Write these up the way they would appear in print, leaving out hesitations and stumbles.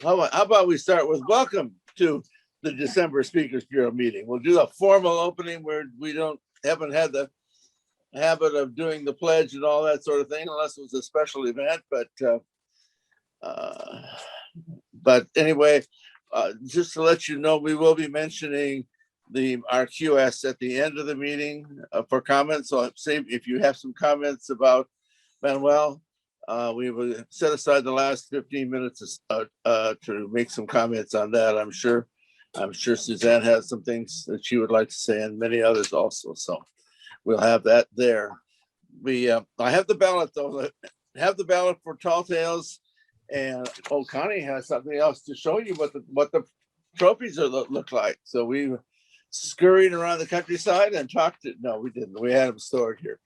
How about we start with welcome to the December Speakers Bureau meeting. We'll do a formal opening where we haven't had the habit of doing the pledge and all that sort of thing, unless it was a special event. But anyway, just to let you know, we will be mentioning our QS at the end of the meeting for comments. So say if you have some comments about Manuel, we will set aside the last 15 minutes to make some comments on that. I'm sure Suzanne has some things that she would like to say, and many others also. So we'll have that there. I have the ballot though. Have the ballot for Tall Tales, and Connie has something else to show you what the trophies look like. So we scurried around the countryside and talked to. No, we didn't. We had them stored here.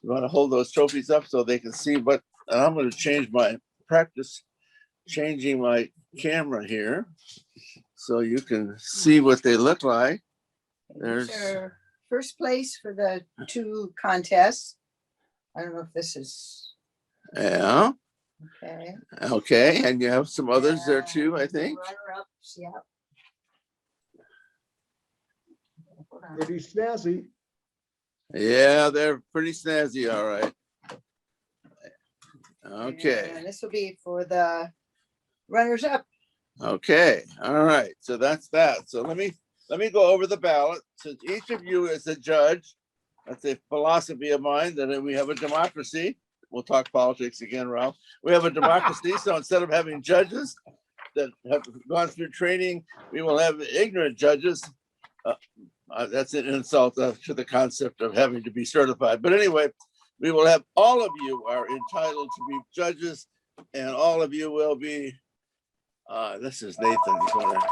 We want to hold those trophies up so they can see what. And I'm going to practice changing my camera here so you can see what they look like. There's first place for the 2 contests. I don't know if this is. Yeah. Okay. Okay. And you have some others there too, I think. Runner-ups, yeah. Pretty snazzy. Yeah, they're pretty snazzy. All right. Okay. And this will be for the runners up. Okay. All right. So that's that. So let me go over the ballot. Since each of you is a judge, that's a philosophy of mine that we have a democracy. We'll talk politics again, Ralph. We have a democracy. So instead of having judges that have gone through training, we will have ignorant judges. That's an insult to the concept of having to be certified. But anyway, we will have all of you are entitled to be judges, and all of you will be. This is Nathan. He's going to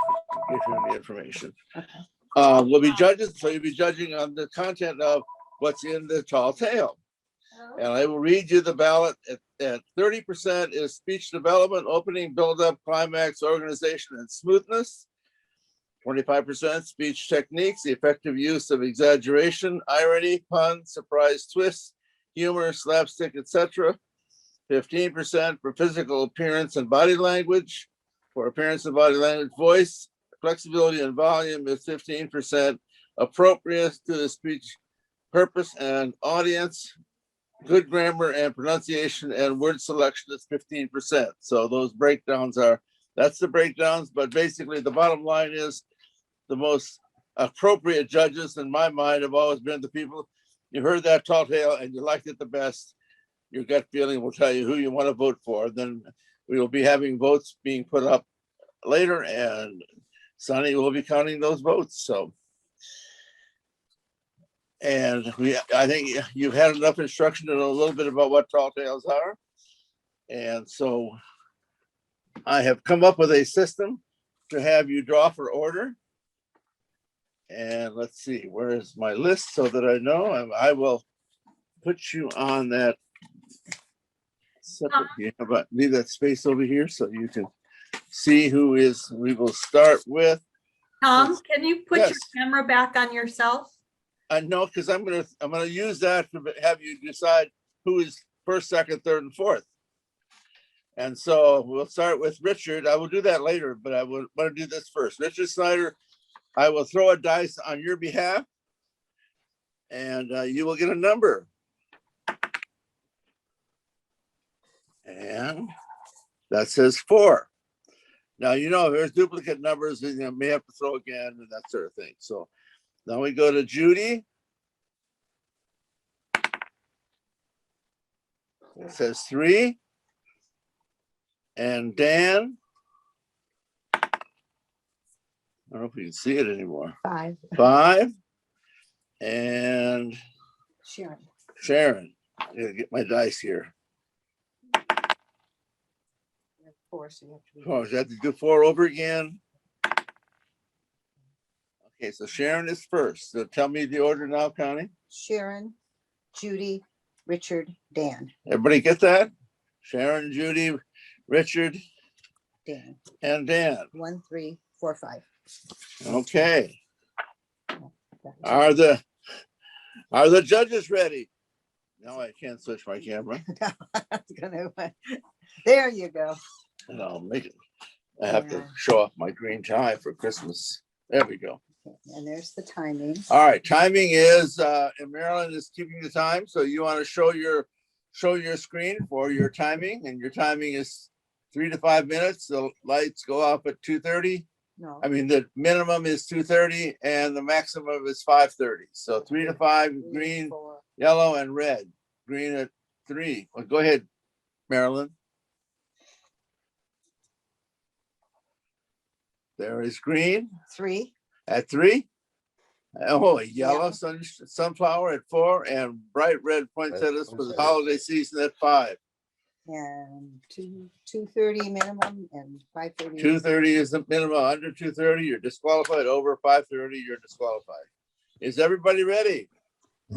give him the information. We'll be judges, so you'll be judging on the content of what's in the tall tale. And I will read you the ballot. At 30% is speech development, opening, build-up, climax, organization, and smoothness. 25% speech techniques, the effective use of exaggeration, irony, pun, surprise twists, humor, slapstick, etc. 15% for physical appearance and body language. For appearance and body language, voice, flexibility, and volume is 15%. Appropriate to the speech purpose and audience. Good grammar and pronunciation and word selection is 15%. So those breakdowns that's the breakdowns, but basically the bottom line is the most appropriate judges in my mind have always been the people you heard that tall tale and you liked it the best. Your gut feeling will tell you who you want to vote for. Then we will be having votes being put up later, and Sonny will be counting those votes. So, and I think you've had enough instruction to know a little bit about what tall tales are. And so I have come up with a system to have you draw for order. And let's see, where is my list so that I know? I will put you on that separate. But leave that space over here so you can see who is. We will start with Tom. Can you put Yes. your camera back on yourself? No, because I'm gonna use that to have you decide who is first, second, third, and fourth. And so we'll start with Richard. I will do that later, but I want to do this first. Richard Snyder, I will throw a dice on your behalf, and you will get a number. And that says 4. Now, if there's duplicate numbers, you may have to throw again and that sort of thing. So now we go to Judy. It says 3. And Dan. I don't know if you can see it anymore. 5. 5. And Sharon. I gotta get my dice here. 4, so you have to. Oh, is that to do 4 over again? Okay, so Sharon is first. So tell me the order now, Connie. Sharon, Judy, Richard, Dan. Everybody get that? Sharon, Judy, Richard, Dan. and Dan. 1, 3, 4, 5. Okay. Are the judges ready? No, I can't switch my camera. There you go. And I'll make it I have to Yeah. show off my green tie for Christmas. There we go. And there's the timing. All right, timing is, and Marilyn is keeping the time, so you want to show your screen for your timing, and your timing is 3 to 5 minutes. The lights go off at 2:30. No, I mean, the minimum is 2:30 and the maximum is 5:30. So 3 to 5, green, 4. yellow, and red. Green at 3. Well, go ahead, Marilyn. There is green 3. at 3. Oh, a yellow Yellow. sunflower at 4, and bright red poinsettias for the holiday season at 5. And 2:30 minimum and 5:30. 2:30 is the minimum. Under 2:30, you're disqualified. Over 5:30, you're disqualified. Is everybody ready?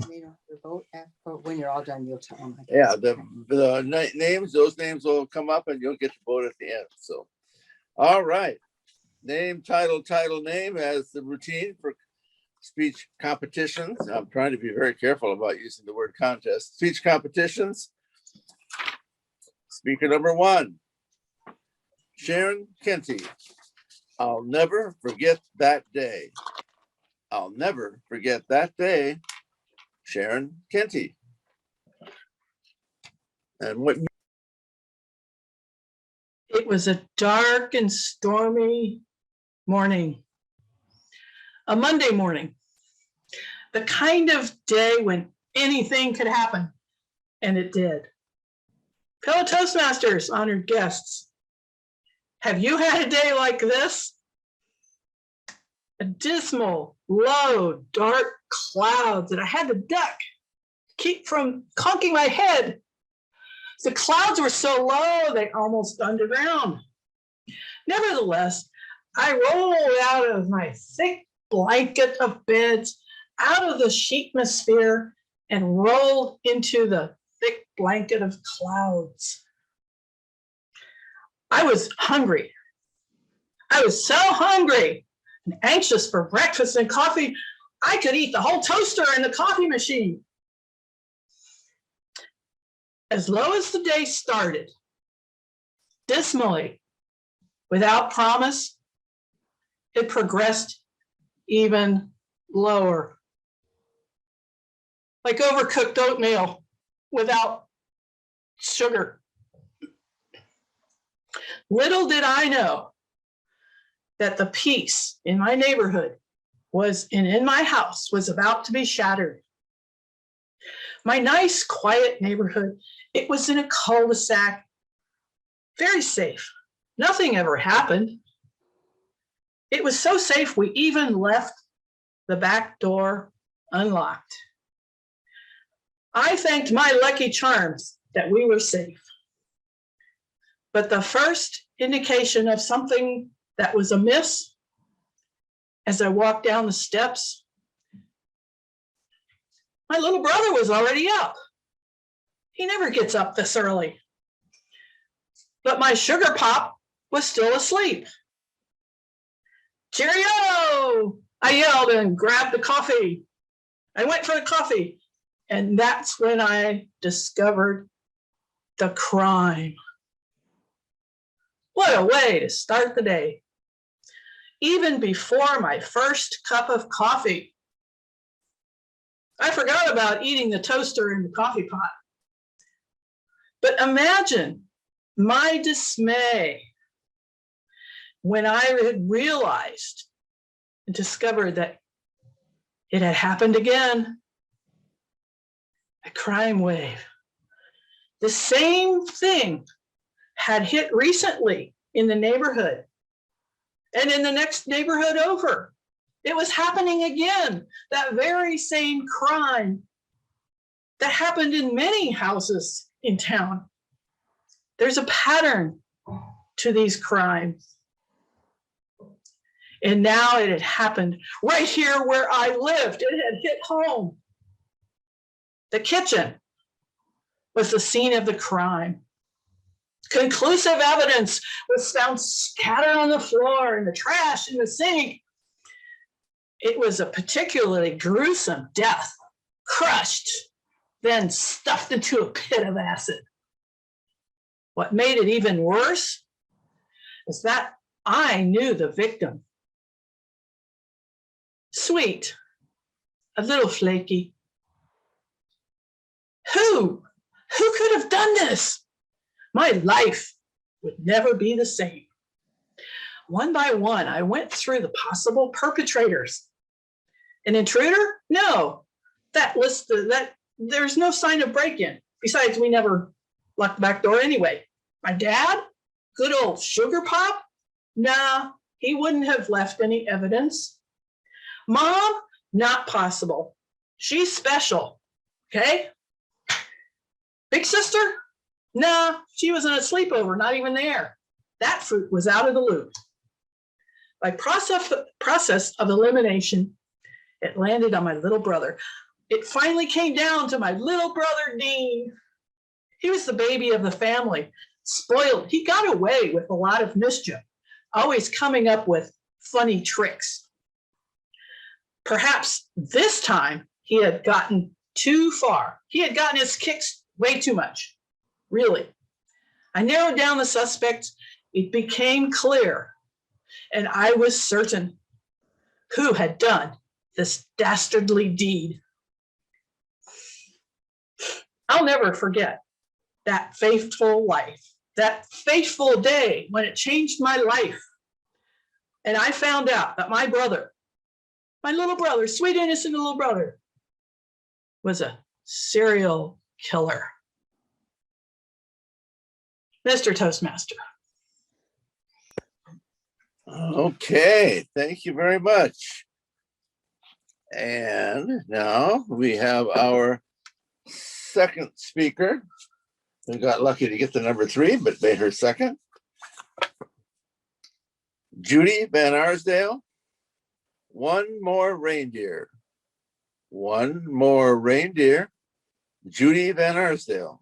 You know, the vote after, when you're all done, you'll tell them. I Yeah, guess. the names, those names will come up and you'll get to vote at the end. So, all right. Name, title, name as the routine for speech competitions. I'm trying to be very careful about using the word contest. Speech competitions. Speaker number 1, Sharon Kenty. I'll never forget that day. I'll never forget that day, Sharon Kenty. And what? It was a dark and stormy morning, a Monday morning, the kind of day when anything could happen, and it did. Fellow Toastmasters, honored guests, have you had a day like this? A dismal, low, dark clouds that I had to duck, keep from conking my head. The clouds were so low, they almost underground. Nevertheless, I rolled out of my thick blanket of beds, out of the sheetmosphere, and rolled into the thick blanket of clouds. I was hungry. I was so hungry and anxious for breakfast and coffee, I could eat the whole toaster and the coffee machine. As low as the day started, dismally, without promise, it progressed even lower. Like overcooked oatmeal without sugar. Little did I know that the peace in my neighborhood in my house was about to be shattered. My nice, quiet neighborhood, it was in a cul-de-sac, very safe. Nothing ever happened. It was so safe, we even left the back door unlocked. I thanked my lucky charms that we were safe. But the first indication of something that was amiss, as I walked down the steps, my little brother was already up. He never gets up this early. But my sugar pop was still asleep. Cheerio! I yelled and grabbed the coffee. I went for the coffee, and that's when I discovered the crime. What a way to start the day. Even before my first cup of coffee, I forgot about eating the toaster and the coffee pot. But imagine my dismay when I had realized and discovered that it had happened again. A crime wave. The same thing had hit recently in the neighborhood and in the next neighborhood over. It was happening again, that very same crime that happened in many houses in town. There's a pattern to these crimes. And now it had happened right here where I lived. It had hit home. The kitchen was the scene of the crime. Conclusive evidence was found scattered on the floor, in the trash, in the sink. It was a particularly gruesome death, crushed, then stuffed into a pit of acid. What made it even worse is that I knew the victim. Sweet, a little flaky. Who could have done this? My life would never be the same. One by one, I went through the possible perpetrators. An intruder? No, there's no sign of break-in. Besides, we never locked the back door anyway. My dad? Good old sugar pop? Nah, he wouldn't have left any evidence. Mom? Not possible. She's special, okay? Big sister? Nah, she was in a sleepover, not even there. That fruit was out of the loop. By process of elimination, it landed on my little brother. It finally came down to my little brother, Dean. He was the baby of the family, spoiled. He got away with a lot of mischief, always coming up with funny tricks. Perhaps this time he had gotten too far. He had gotten his kicks way too much, really. I narrowed down the suspects. It became clear, and I was certain who had done this dastardly deed. I'll never forget that faithful life, that fateful day when it changed my life. And I found out that my brother, my little brother, sweet innocent little brother, was a serial killer. Mr. Toastmaster. Okay, thank you very much. And now we have our second speaker. We got lucky to get the number 3, but made her second. Judy Van Arsdale. One more reindeer. One more reindeer. Judy Van Arsdale.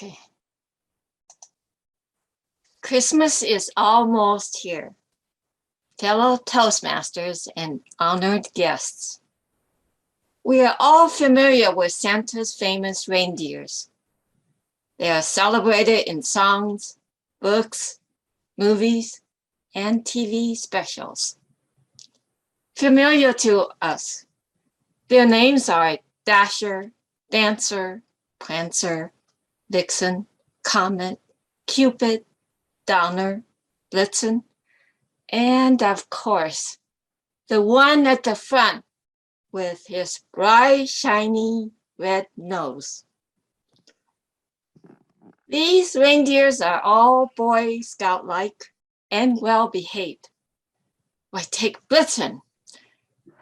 Okay. Christmas is almost here. Fellow Toastmasters and honored guests. We are all familiar with Santa's famous reindeers. They are celebrated in songs, books, movies, and TV specials. Familiar to us, their names are Dasher, Dancer, Prancer, Vixen, Comet, Cupid, Donner, Blitzen, and of course, the one at the front with his bright, shiny red nose. These reindeers are all Boy Scout-like and well-behaved. Why, take Blitzen.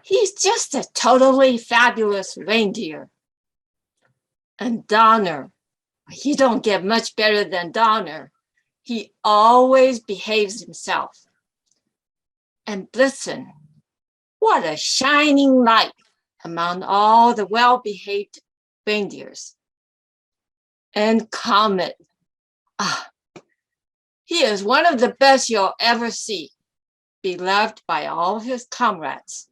He's just a totally fabulous reindeer. And Donner, you don't get much better than Donner. He always behaves himself. And Blitzen, what a shining light among all the well-behaved reindeers. And Comet, he is one of the best you'll ever see, beloved by all his comrades.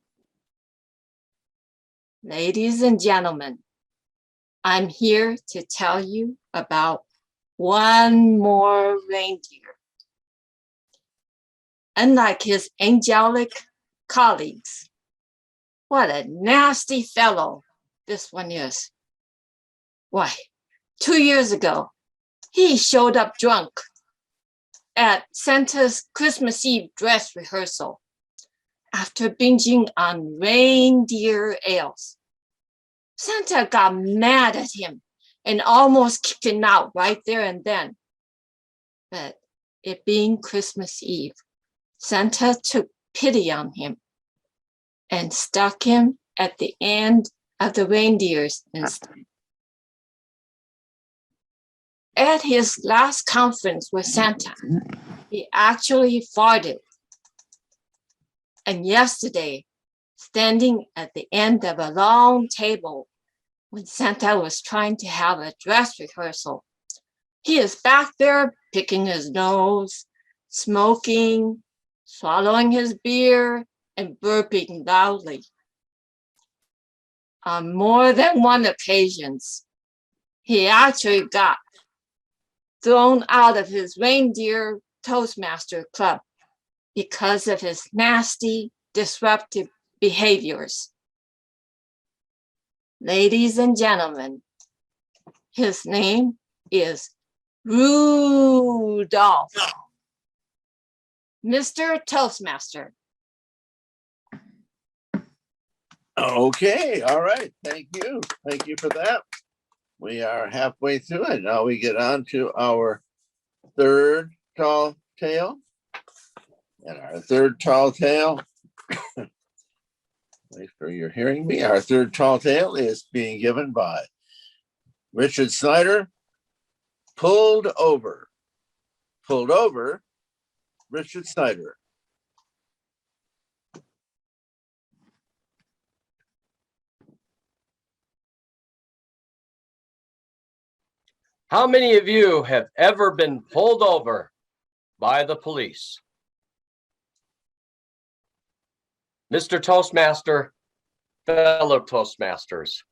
Ladies and gentlemen, I'm here to tell you about one more reindeer. Unlike his angelic colleagues, what a nasty fellow this one is. Why, 2 years ago, he showed up drunk at Santa's Christmas Eve dress rehearsal after binging on reindeer ales. Santa got mad at him and almost kicked him out right there and then. But it being Christmas Eve, Santa took pity on him and stuck him at the end of the reindeers instead. At his last conference with Santa, he actually farted. And yesterday, standing at the end of a long table when Santa was trying to have a dress rehearsal, he is back there picking his nose, smoking, swallowing his beer, and burping loudly. On more than one occasions, he actually got thrown out of his reindeer Toastmaster club because of his nasty, disruptive behaviors. Ladies and gentlemen, his name is Rudolph. Mr. Toastmaster. Okay, all right. Thank you. Thank you for that. We are halfway through it. Now we get on to our third tall tale. And our third tall tale, wait for you're hearing me. Our third tall tale is being given by Richard Snyder, Pulled Over. Pulled Over, Richard Snyder. How many of you have ever been pulled over by the police? Mr. Toastmaster, fellow Toastmasters,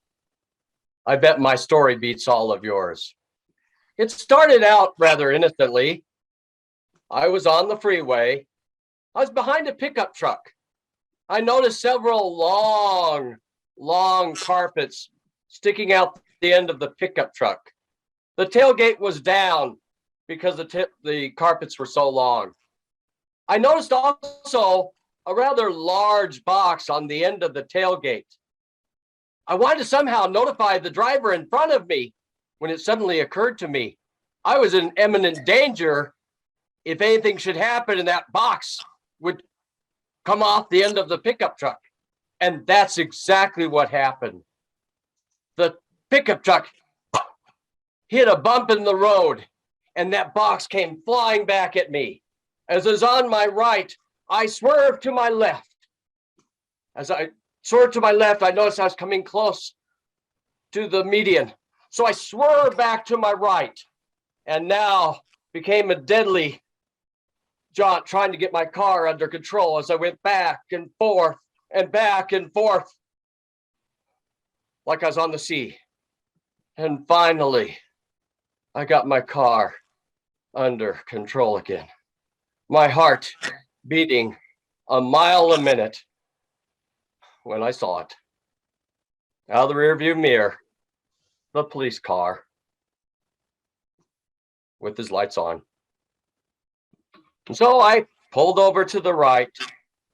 I bet my story beats all of yours. It started out rather innocently. I was on the freeway. I was behind a pickup truck. I noticed several long carpets sticking out the end of the pickup truck. The tailgate was down because the carpets were so long. I noticed also a rather large box on the end of the tailgate. I wanted to somehow notify the driver in front of me when it suddenly occurred to me I was in imminent danger if anything should happen and that box would come off the end of the pickup truck. And that's exactly what happened. The pickup truck hit a bump in the road, and that box came flying back at me. As I was on my right, I swerved to my left. As I swerved to my left, I noticed I was coming close to the median. So I swerved back to my right, and now became a deadly jaunt trying to get my car under control as I went back and forth and back and forth like I was on the sea. And finally, I got my car under control again. My heart beating a mile a minute when I saw it. Out of the rearview mirror, the police car with his lights on. And so I pulled over to the right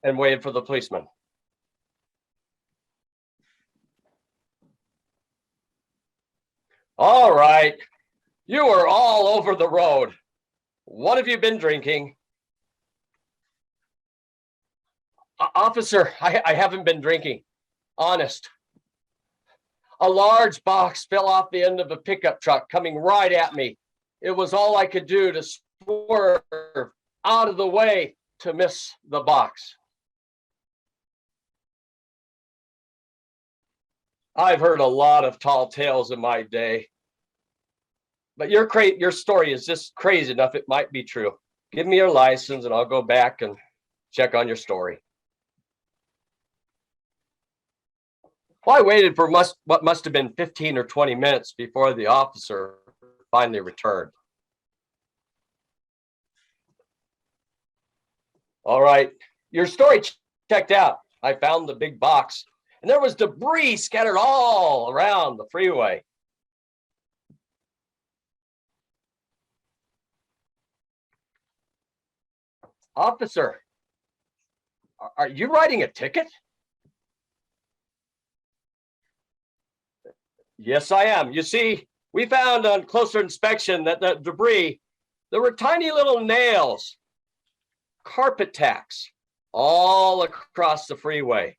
and waited for the policeman. All right, you are all over the road. What have you been drinking? Officer, I haven't been drinking. Honest. A large box fell off the end of a pickup truck coming right at me. It was all I could do to swerve out of the way to miss the box. I've heard a lot of tall tales in my day, but your story is just crazy enough it might be true. Give me your license and I'll go back and check on your story. Well, I waited for what must have been 15 or 20 minutes before the officer finally returned. All right, your story checked out. I found the big box, and there was debris scattered all around the freeway. Officer, are you writing a ticket? Yes, I am. You see, we found on closer inspection that the debris, there were tiny little nails, carpet tacks, all across the freeway.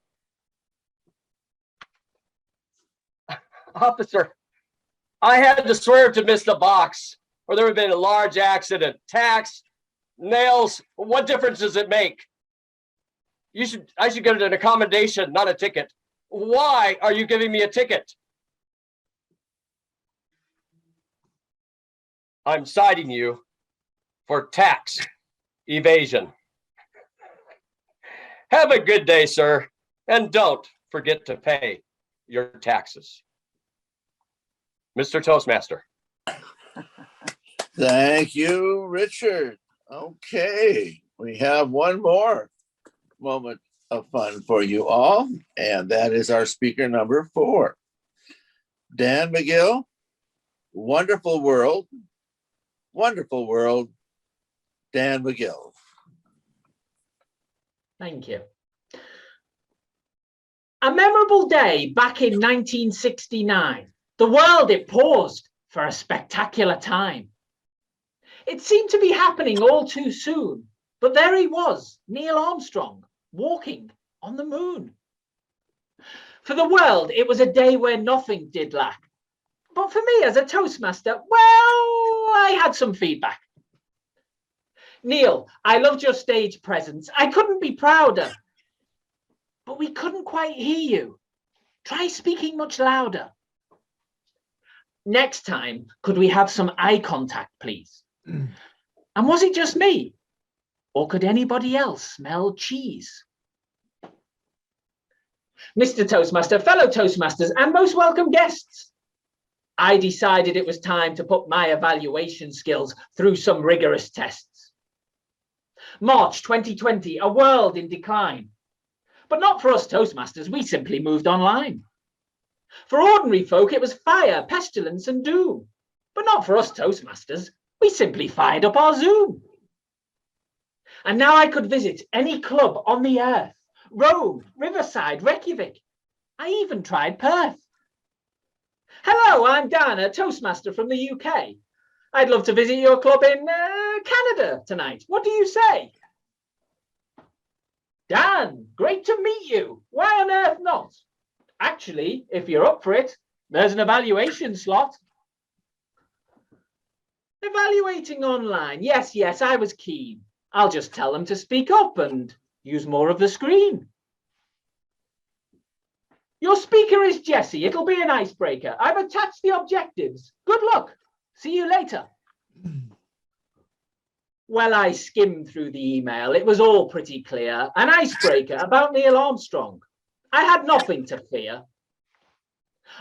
Officer, I had to swerve to miss the box, or there would have been a large accident. Tacks, nails, what difference does it make? I should get an accommodation, not a ticket. Why are you giving me a ticket? I'm citing you for tax evasion. Have a good day, sir, and don't forget to pay your taxes. Mr. Toastmaster. Thank you, Richard. Okay, we have one more moment of fun for you all, and that is our speaker number 4. Dan Mcgill, wonderful world, Dan Mcgill. Thank you. A memorable day back in 1969. The world, it paused for a spectacular time. It seemed to be happening all too soon, but there he was, Neil Armstrong, walking on the moon. For the world, it was a day where nothing did lack. But for me as a Toastmaster, well, I had some feedback. Neil, I loved your stage presence. I couldn't be prouder. But we couldn't quite hear you. Try speaking much louder. Next time, could we have some eye contact, please? And was it just me? Or could anybody else smell cheese? Mr. Toastmaster, fellow Toastmasters, and most welcome guests, I decided it was time to put my evaluation skills through some rigorous tests. March 2020, a world in decline. But not for us Toastmasters, we simply moved online. For ordinary folk, it was fire, pestilence, and doom. But not for us Toastmasters, we simply fired up our Zoom. And now I could visit any club on the earth. Rome, Riverside, Reykjavik. I even tried Perth. Hello, I'm Dan, a Toastmaster from the UK. I'd love to visit your club in Canada tonight. What do you say? Dan, great to meet you. Why on earth not? Actually, if you're up for it, there's an evaluation slot. Evaluating online. Yes, I was keen. I'll just tell them to speak up and use more of the screen. Your speaker is Jesse. It'll be an icebreaker. I've attached the objectives. Good luck. See you later. Well, I skimmed through the email. It was all pretty clear. An icebreaker about Neil Armstrong. I had nothing to fear.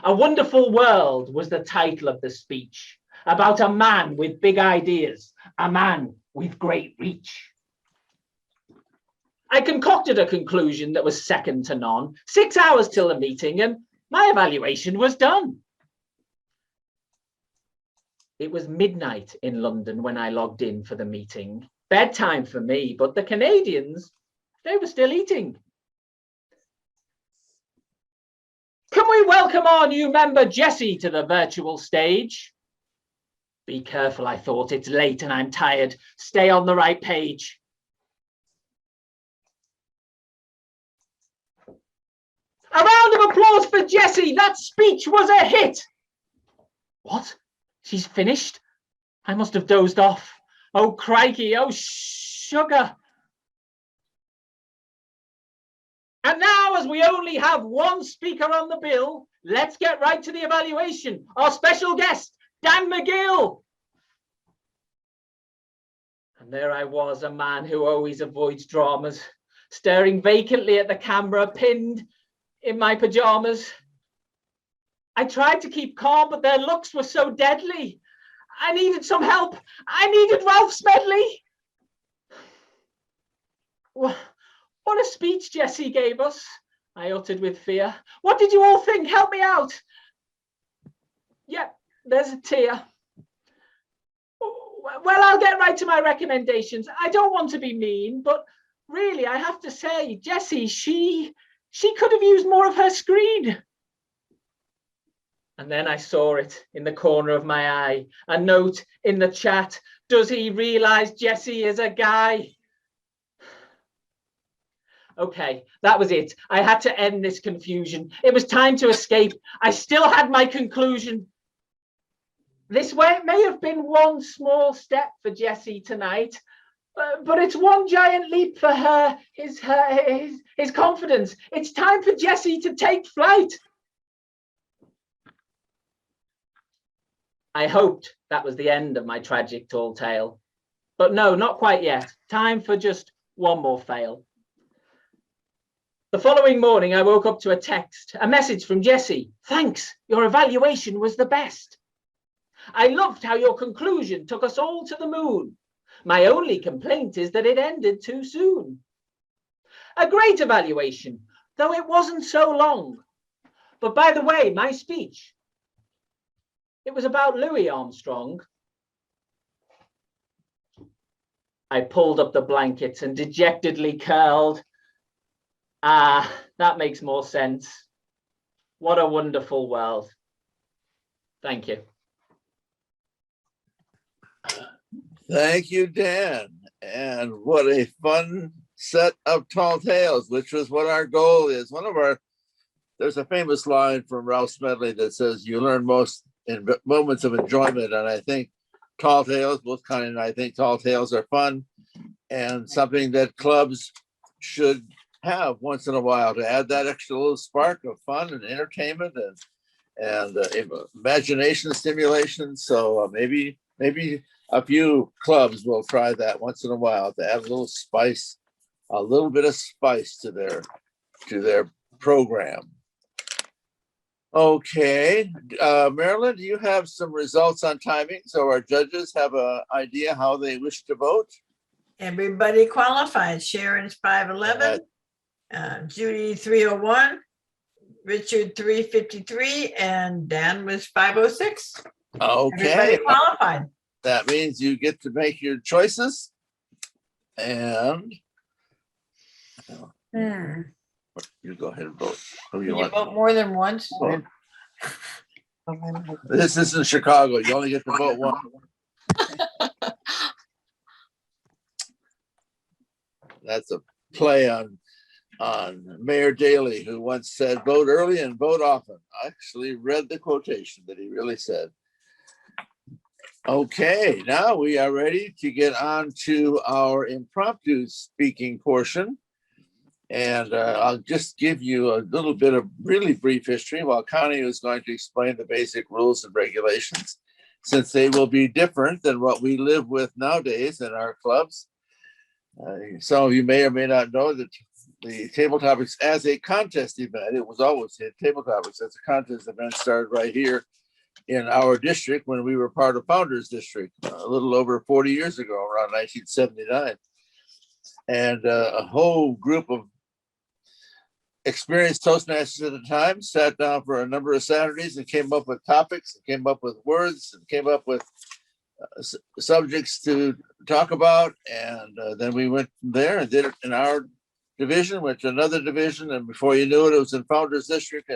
A Wonderful World was the title of the speech, about a man with big ideas, a man with great reach. I concocted a conclusion that was second to none. 6 hours till the meeting, and my evaluation was done. It was midnight in London when I logged in for the meeting. Bedtime for me, but the Canadians, they were still eating. Can we welcome our new member, Jesse, to the virtual stage? Be careful, I thought. It's late and I'm tired. Stay on the right page. A round of applause for Jessie. That speech was a hit. What? She's finished? I must have dozed off. Oh, crikey. Oh, sugar. And now, as we only have one speaker on the bill, let's get right to the evaluation. Our special guest, Dan Mcgill. And there I was, a man who always avoids dramas, staring vacantly at the camera, pinned in my pajamas. I tried to keep calm, but their looks were so deadly. I needed some help. I needed Ralph Smedley. What a speech Jessie gave us, I uttered with fear. What did you all think? Help me out. Yeah, there's a tear. Well, I'll get right to my recommendations. I don't want to be mean, but really, I have to say, Jessie, she could have used more of her screen. And then I saw it in the corner of my eye, a note in the chat. Does he realize Jessie is a guy? Okay, that was it. I had to end this confusion. It was time to escape. I still had my conclusion. This may have been one small step for Jessie tonight, but it's one giant leap for her, his confidence. It's time for Jessie to take flight. I hoped that was the end of my tragic tall tale, but no, not quite yet. Time for just one more fail. The following morning, I woke up to a message from Jessie. Thanks, your evaluation was the best. I loved how your conclusion took us all to the moon. My only complaint is that it ended too soon. A great evaluation, though it wasn't so long. But by the way, my speech, it was about Louis Armstrong. I pulled up the blankets and dejectedly curled. Ah, that makes more sense. What a wonderful world. Thank you. Thank you, Dan. And what a fun set of tall tales, which was what our goal is. There's a famous line from Ralph Smedley that says, you learn most in moments of enjoyment. And I think tall tales, both Connie and I think tall tales are fun and something that clubs should have once in a while to add that extra little spark of fun and entertainment and imagination stimulation. So maybe a few clubs will try that once in a while to add a little spice, a little bit of spice to their program. Okay, Marilyn, do you have some results on timing so our judges have an idea how they wish to vote? Everybody qualified. Sharon's 511, Judy 301, Richard 353, and Dan was 506. Okay. Everybody qualified. That means you get to make your choices. And you go ahead and vote. Who Can you you want? vote more than once? Vote. This isn't Chicago. You only get to vote one. That's a play on Mayor Daley, who once said, vote early and vote often. I actually read the quotation that he really said. Okay, now we are ready to get on to our impromptu speaking portion. And I'll just give you a little bit of really brief history while Connie is going to explain the basic rules and regulations, since they will be different than what we live with nowadays in our clubs. Some of you may or may not know that the Table Topics as a contest event, it was always Table Topics as a contest event, started right here in our district when we were part of Founders District a little over 40 years ago, around 1979. And a whole group of experienced Toastmasters at the time sat down for a number of Saturdays and came up with topics, and came up with words, and came up with subjects to talk about. And then we went from there and did it in our division, went to another division, and before you knew it, it was in Founders District.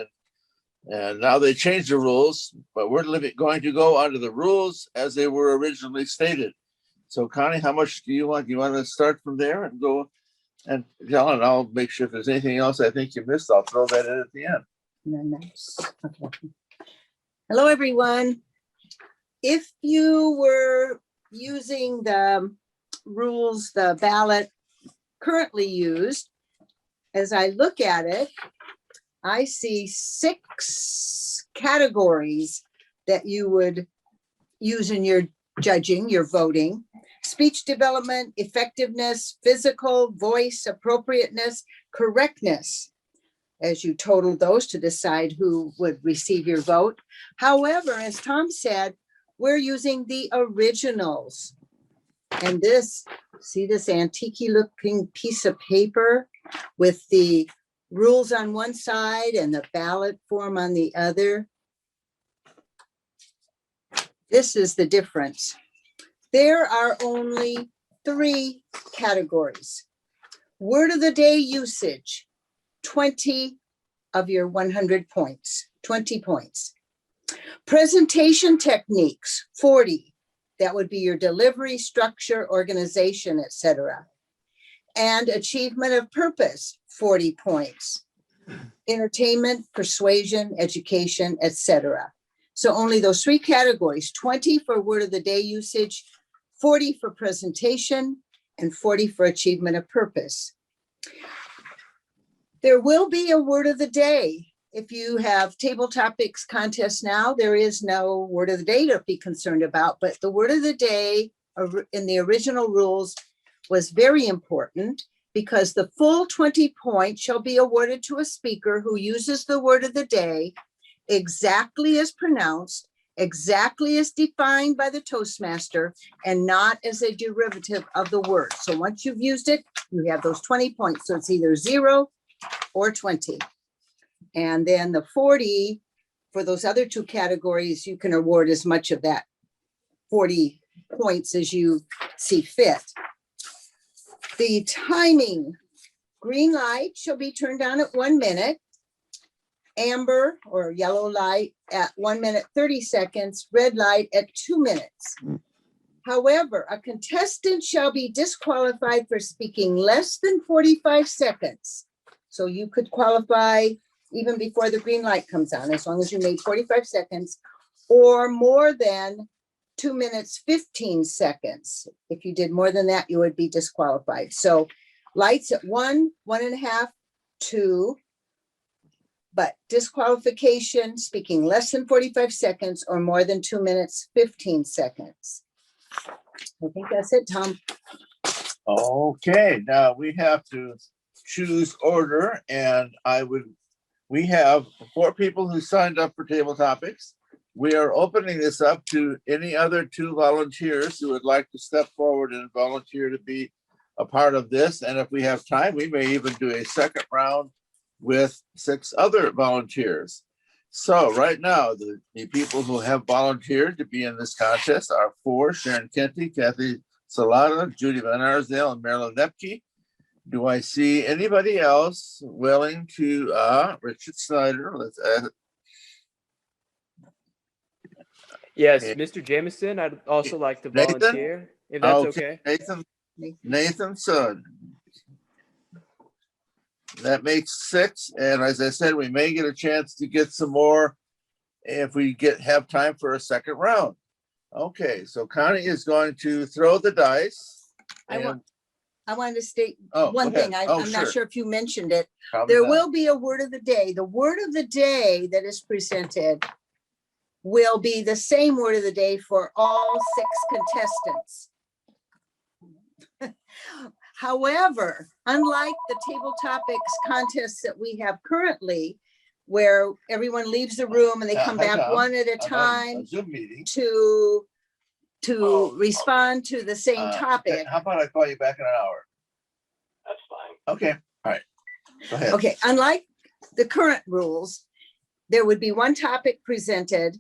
And now they changed the rules, but we're going to go under the rules as they were originally stated. So Connie, how much do you want? Do you want to start from there and go? And Helen, I'll make sure if there's anything else I think you missed, I'll throw that in at the end. Nice. Okay. Hello, everyone. If you were using the rules, the ballot currently used, as I look at it, I see 6 categories that you would use in your judging, your voting: speech development, effectiveness, physical, voice, appropriateness, correctness, as you total those to decide who would receive your vote. However, as Tom said, we're using the originals. And this, see this antique looking piece of paper with the rules on one side and the ballot form on the other? This is the difference. There are only 3 categories. Word of the day usage, 20 of your 100 points, 20 points. Presentation techniques, 40. That would be your delivery, structure, organization, etc. And achievement of purpose, 40 points. Entertainment, persuasion, education, etc. So only those 3 categories: 20 for word of the day usage, 40 for presentation, and 40 for achievement of purpose. There will be a word of the day. If you have Table Topics contest now, there is no word of the day to be concerned about, but the word of the day in the original rules was very important. because the full 20 points shall be awarded to a speaker who uses the word of the day exactly as pronounced, exactly as defined by the Toastmaster, and not as a derivative of the word. So once you've used it, you have those 20 points. So it's either 0 or 20. And then the 40, for those other two categories, you can award as much of that 40 points as you see fit. The timing, green light shall be turned on at 1 minute, amber or yellow light at 1 minute 30 seconds, red light at 2 minutes. However, a contestant shall be disqualified for speaking less than 45 seconds. So you could qualify even before the green light comes on, as long as you made 45 seconds or more than 2 minutes, 15 seconds. If you did more than that, you would be disqualified. So lights at 1, 1.5, 2, but disqualification, speaking less than 45 seconds or more than 2 minutes, 15 seconds. I think that's it, Tom. Okay, now we have to choose order, and we have 4 people who signed up for table topics. We are opening this up to any other 2 volunteers who would like to step forward and volunteer to be a part of this. And if we have time, we may even do a second round with 6 other volunteers. So right now, the people who have volunteered to be in this contest are 4: Sharon Kenty, Kathy Salada, Judy Van Arsdale, and Marilyn Nepke. Do I see anybody else willing to, Richard Snyder, let's add. Yes, Okay. Mr. Jameson, I'd also like to Nathan? volunteer, if that's okay. Nathan, so that makes 6. And as I said, we may get a chance to get some more if we have time for a second round. Okay, so Connie is going to throw the dice. I wanted to state Oh, one go ahead. thing. Oh, I'm not sure. sure if you mentioned it. Probably There not. will be a word of the day. The word of the day that is presented will be the same word of the day for all 6 contestants. However, unlike the table topics contests that we have currently, where everyone leaves the room and they come back one at a time Zoom meeting. to respond to the same topic. How about I call you back in an hour? That's fine. Okay, all right. Go ahead. Okay, unlike the current rules, there would be one topic presented,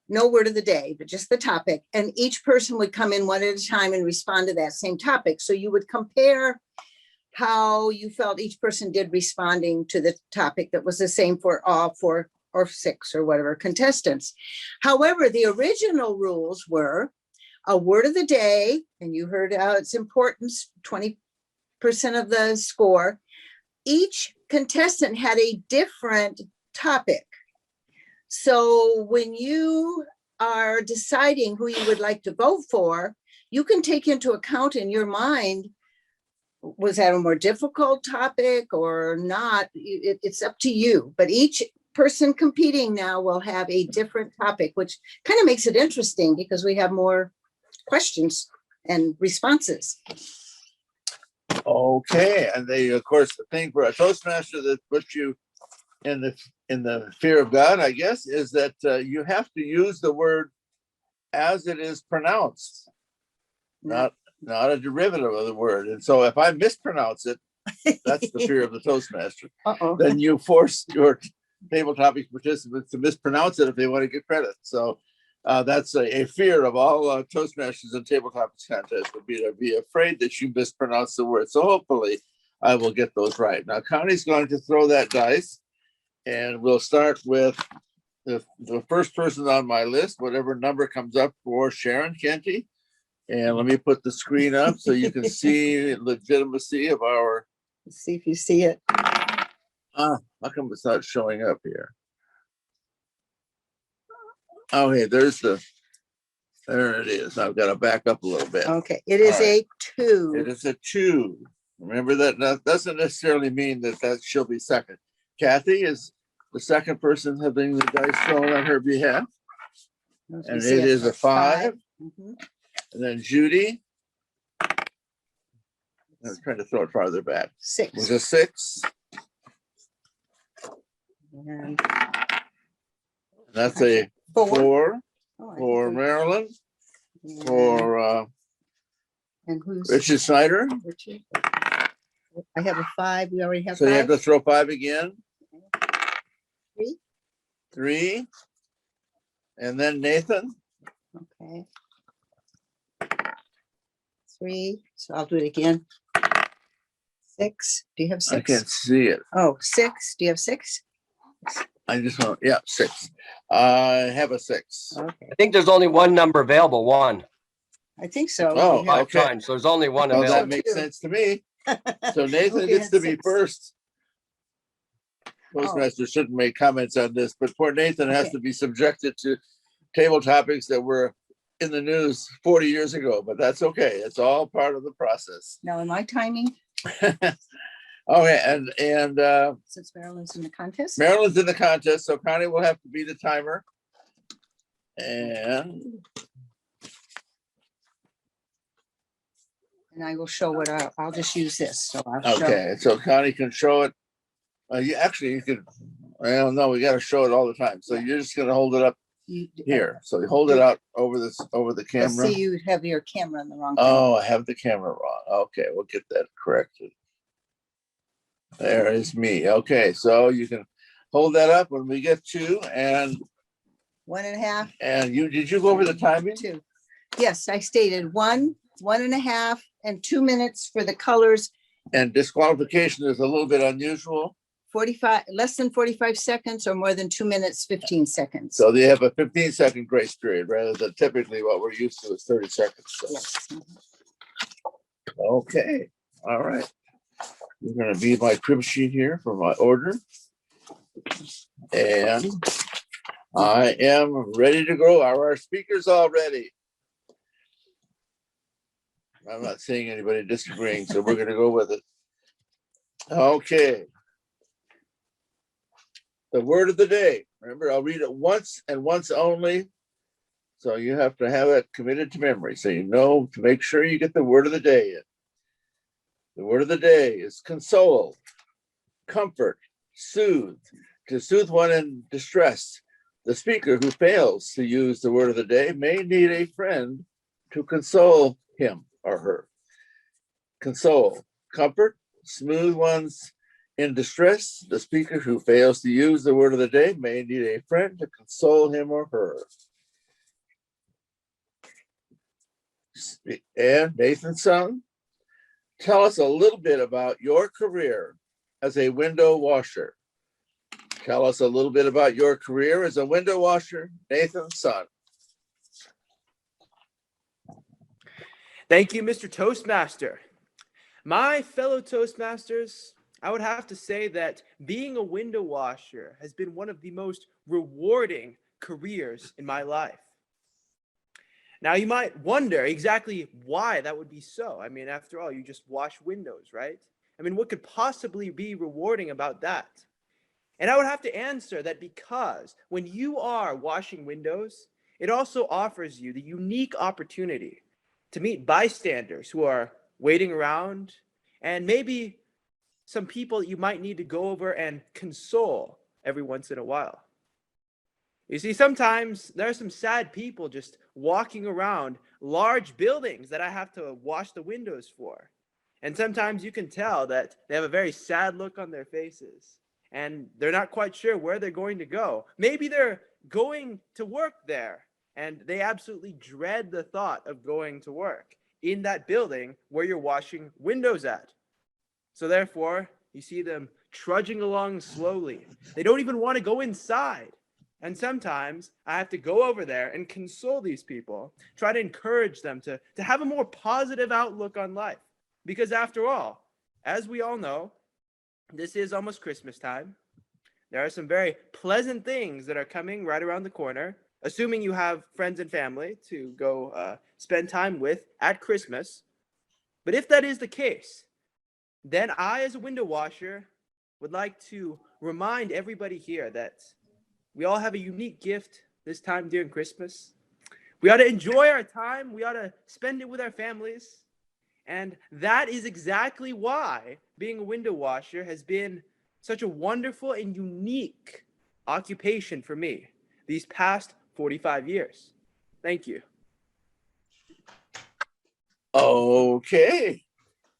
no word of the day, but just the topic, and each person would come in one at a time and respond to that same topic. So you would compare how you felt each person did responding to the topic that was the same for all 4 or 6 or whatever contestants. However, the original rules were a word of the day, and you heard how it's important, 20% of the score. Each contestant had a different topic. So when you are deciding who you would like to vote for, you can take into account in your mind, was that a more difficult topic or not? It's up to you. But each person competing now will have a different topic, which kind of makes it interesting because we have more questions and responses. Okay, and of course, the thing for a Toastmaster that puts you in the fear of God, I guess, is that you have to use the word as it is pronounced, not a derivative of the word. And so if I mispronounce it, that's the fear of the Toastmaster. Then you force your table topics participants to mispronounce it if they want to get credit. So that's a fear of all Toastmasters and table topics contests, would be to be afraid that you mispronounce the word. So hopefully I will get those right. Now Connie's going to throw that dice, and we'll start with the first person on my list, whatever number comes up for Sharon Kenty. And let me put the screen up so you can see legitimacy of our. Let's see if you see it. How come it's not showing up here? Oh, hey, there it is. I've got to back up a little bit. Okay, it is a 2. It is a 2. Remember that doesn't necessarily mean that she'll be second. Kathy is the second person having the dice thrown on her behalf. And it is a 5. Mhm. And then Judy. was trying to throw it farther back. Six. Was a 6. And That's a 4 Oh, I think for we- Maryland, and- for And who's? Richard Snyder. Richard? I have a 5. We already have So you have 5. to throw 5 again. 3. 3. And then Nathan. Okay. 3. So I'll do it again. 6. Do you have I 6? can't see it. Oh, 6. Do you have 6? I just want, yeah, 6. I have a 6. Okay. I think there's only one number available, 1. I think so. Oh, We have- okay. Times, so there's only one Well, that available. makes sense to me. So Nathan Okay, gets to that's be 6. first. Toastmaster shouldn't make comments on this, but poor Nathan has Okay. to be subjected to table topics that were in the news 40 years ago, but that's okay. It's all part of the process. Now, am I timing Okay, and since Maryland's in the contest? Maryland's in the contest, so Connie will have to be the timer. And And I will show what I'll just use this. So I'll show. okay, so Connie can show it. You could, I don't know, we gotta show it all the time. So you're just gonna hold it up You, here. So you hold it out over the I camera. see you have your camera in the wrong. thing. Oh, I have the camera wrong. Okay, we'll get that corrected. There is me. Okay, so you can hold that up when we get to, and 1.5, did you go over the timing? 2. Yes, I stated 1, 1.5, and 2 minutes for the colors. And disqualification is a little bit unusual. 45, less than 45 seconds or more than 2 minutes, 15 seconds. So they have a 15-second grace period rather than typically what we're used to is 30 seconds. So, Yes. okay, all right. You're gonna be my crib sheet here for my order. And I am ready to go. Are our speakers all ready? I'm not seeing anybody disagreeing, so we're gonna go with it. Okay. The word of the day. Remember, I'll read it once and once only. So you have to have it committed to memory. So you know to make sure you get the word of the day in. The word of the day is console, comfort, soothe, to soothe one in distress. The speaker who fails to use the word of the day may need a friend to console him or her. Console, comfort, smooth ones in distress. The speaker who fails to use the word of the day may need a friend to console him or her. And Nathan Sung, tell us a little bit about your career as a window washer. Tell us a little bit about your career as a window washer, Nathan Sung. Thank you, Mr. Toastmaster. My fellow Toastmasters, I would have to say that being a window washer has been one of the most rewarding careers in my life. Now, you might wonder exactly why that would be so. I mean, after all, you just wash windows, right? I mean, what could possibly be rewarding about that? And I would have to answer that because when you are washing windows, it also offers you the unique opportunity to meet bystanders who are waiting around, and maybe some people that you might need to go over and console every once in a while. You see, sometimes there are some sad people just walking around large buildings that I have to wash the windows for. And sometimes you can tell that they have a very sad look on their faces and they're not quite sure where they're going to go. Maybe they're going to work there and they absolutely dread the thought of going to work in that building where you're washing windows at. So therefore, you see them trudging along slowly. They don't even want to go inside. And sometimes I have to go over there and console these people, try to encourage them to have a more positive outlook on life. Because after all, as we all know, this is almost Christmas time. There are some very pleasant things that are coming right around the corner, assuming you have friends and family to go spend time with at Christmas. But if that is the case, then I, as a window washer, would like to remind everybody here that we all have a unique gift this time during Christmas. We ought to enjoy our time. We ought to spend it with our families. And that is exactly why being a window washer has been such a wonderful and unique occupation for me these past 45 years. Thank you. Okay.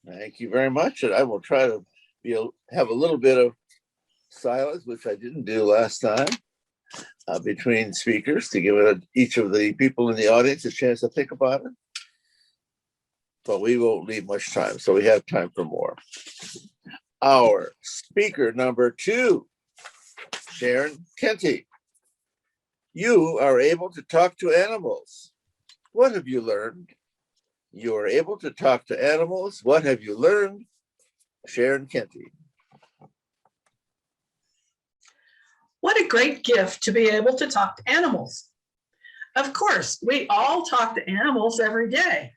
Thank you very much. And I will try to have a little bit of silence, which I didn't do last time, between speakers to give each of the people in the audience a chance to think about it. But we won't leave much time, so we have time for more. Our speaker number 2, Sharon Kenty. You are able to talk to animals. What have you learned? You are able to talk to animals. What have you learned? Sharon Kenty. What a great gift to be able to talk to animals. Of course, we all talk to animals every day.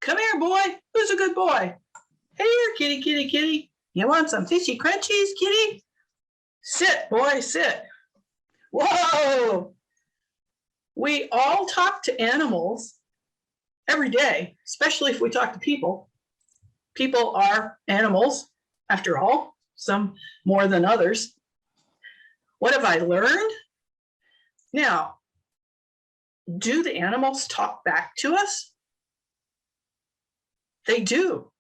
Come here, boy. Who's a good boy? Hey here, kitty, kitty, kitty. You want some fishy crunchies, kitty? Sit, boy, sit. Whoa! We all talk to animals every day, especially if we talk to people. People are animals, after all, some more than others. What have I learned? Now, do the animals talk back to us? They do.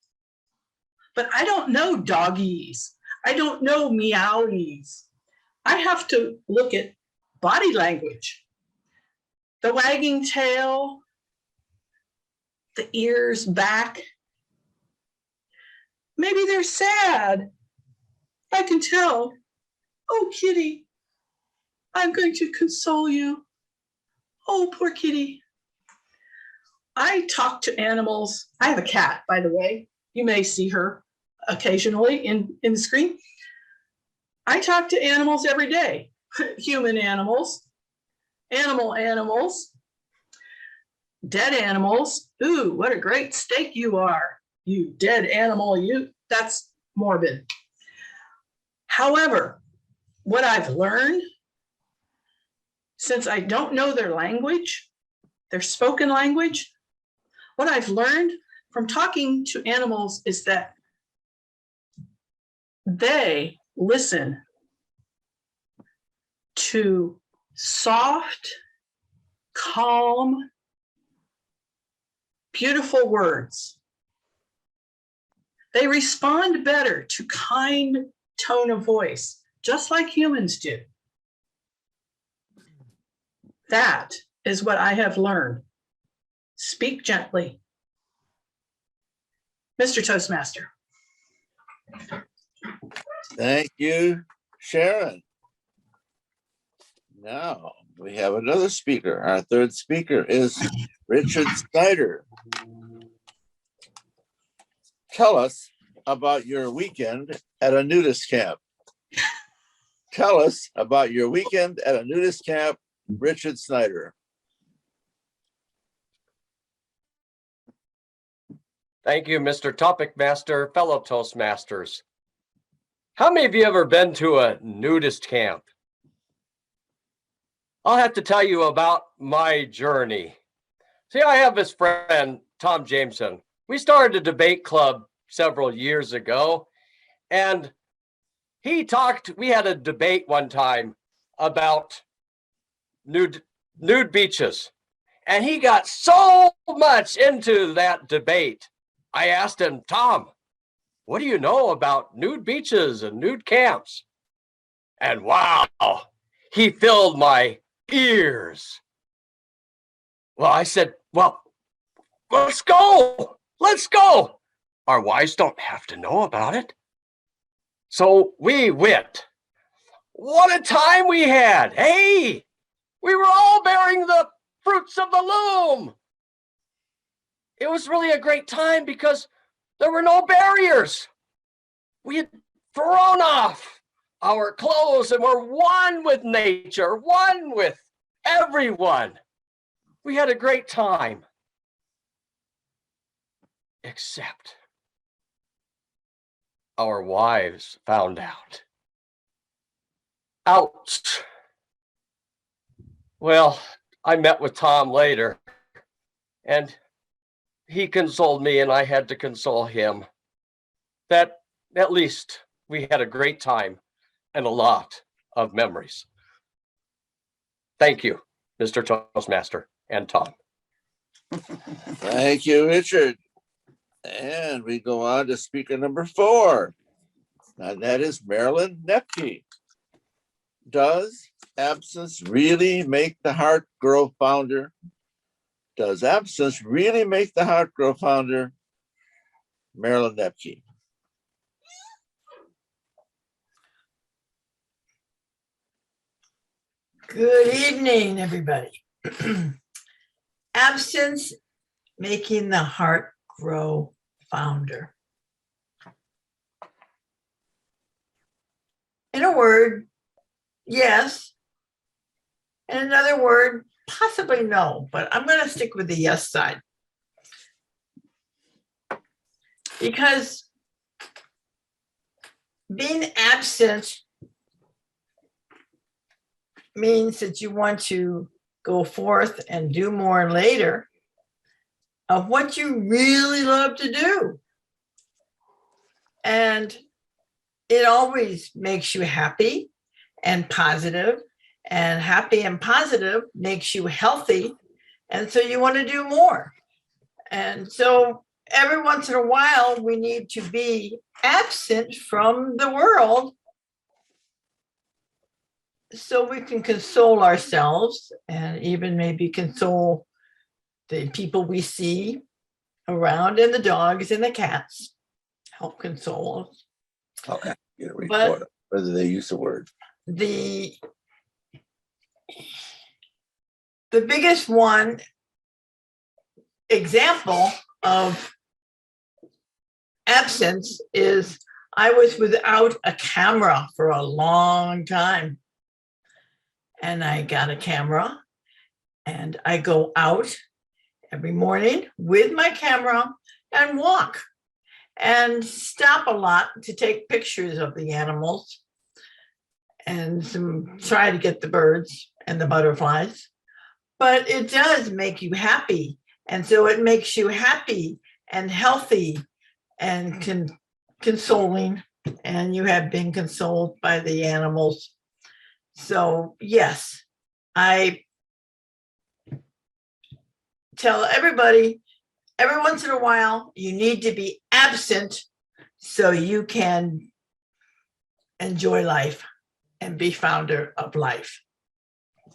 But I don't know doggies. I don't know meowies. I have to look at body language. The wagging tail, the ears back. Maybe they're sad. I can tell. Oh, kitty, I'm going to console you. Oh, poor kitty. I talk to animals. I have a cat, by the way. You may see her occasionally in the screen. I talk to animals every day. Human animals, animals, dead animals. Ooh, what a great steak you are. You dead animal, you. That's morbid. However, what I've learned, since I don't know their language, their spoken language, what I've learned from talking to animals is that they listen to soft, calm, beautiful words. They respond better to kind tone of voice, just like humans do. That is what I have learned. Speak gently. Mr. Toastmaster. Thank you, Sharon. Now we have another speaker. Our third speaker is Richard Snyder. Tell us about your weekend at a nudist camp. Tell us about your weekend at a nudist camp, Richard Snyder. Thank you, Mr. Topic Master, fellow Toastmasters. How many of you ever been to a nudist camp? I'll have to tell you about my journey. See, I have this friend, Tom Jameson. We started a debate club several years ago, and we had a debate one time about nude beaches, and he got so much into that debate. I asked him, Tom, what do you know about nude beaches and nude camps? And wow, he filled my ears. Well, I said, well, let's go. Let's go. Our wives don't have to know about it. So we went. What a time we had. Hey, we were all bearing the fruits of the loom. It was really a great time because there were no barriers. We had thrown off our clothes and were one with nature, one with everyone. We had a great time. Except our wives found out. Ouch. Well, I met with Tom later, and he consoled me and I had to console him. That at least we had a great time and a lot of memories. Thank you, Mr. Toastmaster and Tom. Thank you, Richard. And we go on to speaker number 4. And that is Marilyn Nepke. Does absence really make the heart grow fonder? Does absence really make the heart grow fonder? Marilyn Nepke. Good evening, everybody. Absence making the heart grow fonder. In a word, yes. In another word, possibly no, but I'm going to stick with the yes side. Because being absent means that you want to go forth and do more later of what you really love to do. And it always makes you happy and positive, and happy and positive makes you healthy. And so you want to do more. And so every once in a while, we need to be absent from the world so we can console ourselves and even maybe console the people we see around, and the dogs and the cats help console us. Okay, get a But- report whether they use the word. The biggest one example of absence is I was without a camera for a long time. And I got a camera and I go out every morning with my camera and walk and stop a lot to take pictures of the animals and try to get the birds and the butterflies. But it does make you happy. And so it makes you happy and healthy and consoling. And you have been consoled by the animals. So yes, I tell everybody, every once in a while, you need to be absent so you can enjoy life and be founder of life.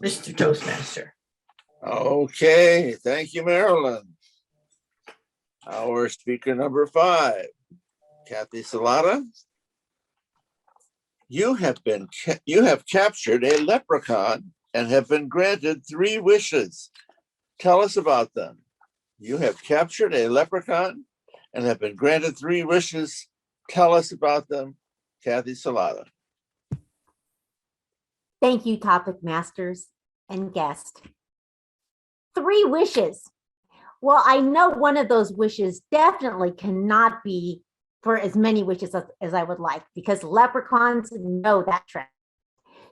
Mr. Toastmaster. Okay, thank you, Marilyn. Our speaker number 5, Kathy Salada. You have captured a leprechaun and have been granted 3 wishes. Tell us about them. You have captured a leprechaun and have been granted 3 wishes. Tell us about them, Kathy Salada. Thank you, topic masters and guest. 3 wishes. Well, I know one of those wishes definitely cannot be for as many wishes as I would like, because leprechauns know that trick.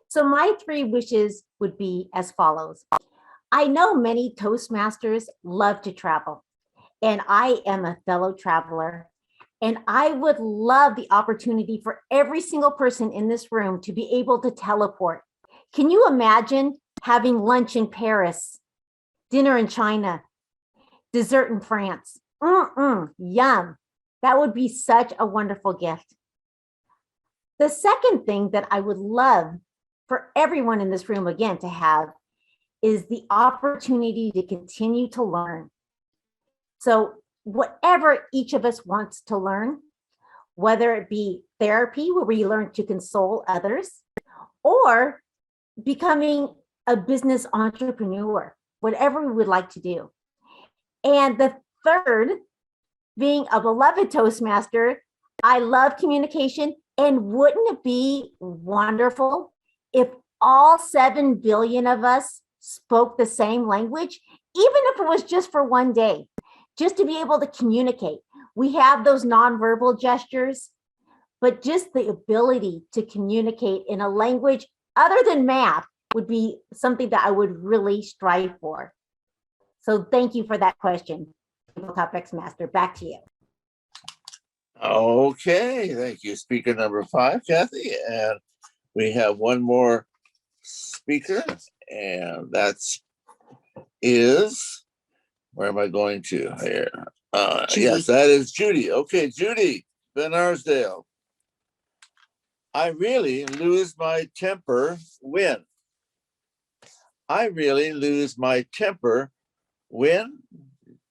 So my 3 wishes would be as follows. I know many Toastmasters love to travel, and I am a fellow traveler, and I would love the opportunity for every single person in this room to be able to teleport. Can you imagine having lunch in Paris, dinner in China, dessert in France? Yum. That would be such a wonderful gift. The second thing that I would love for everyone in this room, again, to have is the opportunity to continue to learn. So whatever each of us wants to learn, whether it be therapy, where we learn to console others, or becoming a business entrepreneur, whatever we would like to do. And the third, being a beloved Toastmaster, I love communication. And wouldn't it be wonderful if all 7 billion of us spoke the same language, even if it was just for one day, just to be able to communicate? We have those nonverbal gestures, but just the ability to communicate in a language other than math would be something that I would really strive for. So thank you for that question. Topics Master. Back to you. Okay, thank you. Speaker number 5, Kathy. And we have one more speaker, and that's where am I going to here? Yes, that is Judy. Okay, Judy Van Arsdale. I really lose my temper when. I really lose my temper when.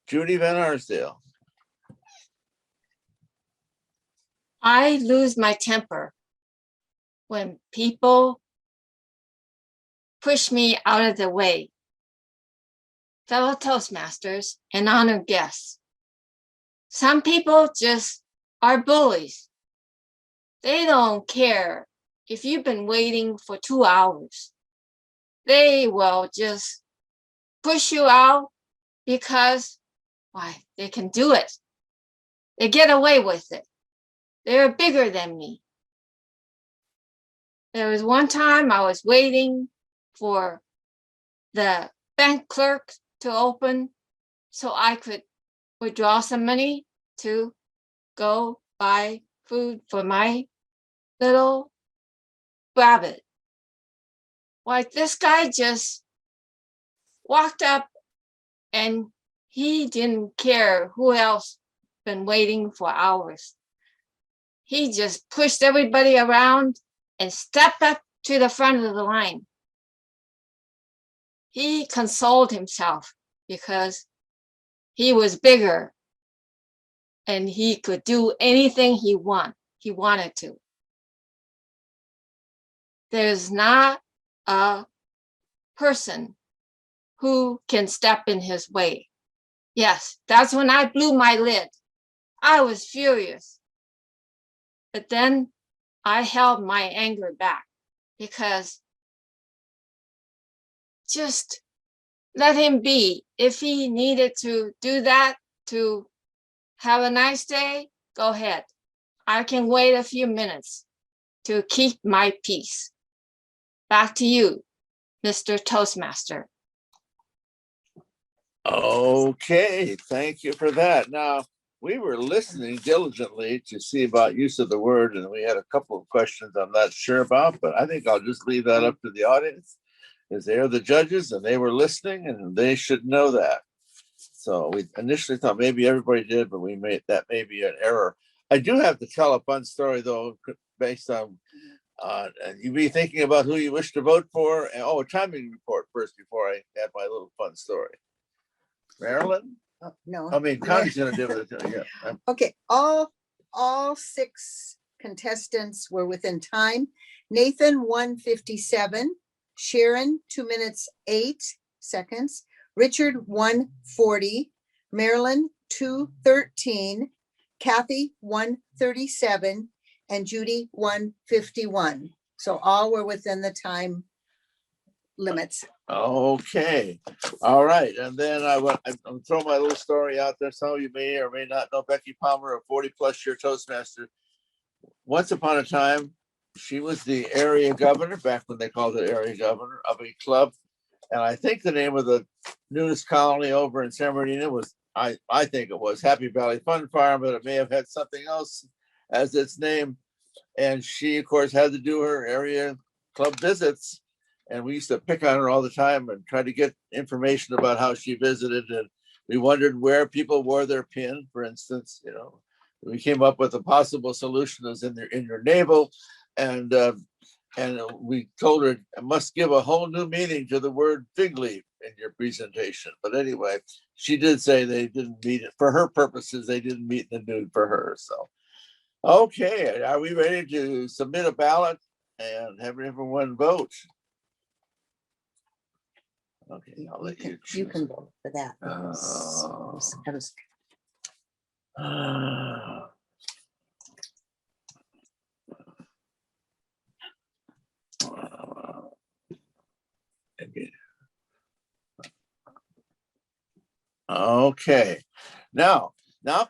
Judy Van Arsdale. I lose my temper when people push me out of the way. Fellow Toastmasters and honored guests. Some people just are bullies. They don't care if you've been waiting for 2 hours. They will just push you out because, why, they can do it. They get away with it. They're bigger than me. There was one time I was waiting for the bank clerk to open so I could withdraw some money to go buy food for my little rabbit. Why, this guy just walked up and he didn't care who else been waiting for hours. He just pushed everybody around and stepped up to the front of the line. He consoled himself because he was bigger and he could do anything he wanted to. There's not a person who can step in his way. Yes, that's when I blew my lid. I was furious. But then I held my anger back because just let him be. If he needed to do that to have a nice day, go ahead. I can wait a few minutes to keep my peace. Back to you, Mr. Toastmaster. Okay, thank you for that. Now, we were listening diligently to see about use of the word, and we had a couple of questions I'm not sure about, but I think I'll just leave that up to the audience, as they are the judges and they were listening and they should know that. So we initially thought maybe everybody did, but we made that maybe an error. I do have to tell a fun story though, based on you be thinking about who you wish to vote for. And a timing report first before I add my little fun story. Marilyn? No. I mean, Connie's gonna do it. Yeah. Okay, all 6 contestants were within time. Nathan, 1:57. Sharon, 2 minutes, 8 seconds. Richard, 1:40. Marilyn, 2:13. Kathy, 1:37. And Judy, 1:51. So all were within the time limits. Okay, all right, and then I'm throwing my little story out there. Some of you may or may not know Becky Palmer, a 40+ year Toastmaster. Once upon a time, she was the area governor, back when they called it area governor, of a club. And I think the name of the nudist colony over in San Bernardino was, I think it was Happy Valley Fun Farm, but it may have had something else as its name. And she, of course, had to do her area club visits. And we used to pick on her all the time and try to get information about how she visited. And we wondered where people wore their pin, for instance. We came up with a possible solution as in your navel. And we told her, I must give a whole new meaning to the word fig leaf in your presentation. But anyway, she did say they didn't meet it for her purposes. They didn't meet the nude for her. So, okay, are we ready to submit a ballot and have everyone vote? Okay, I'll let you choose. You can vote for that. Okay, now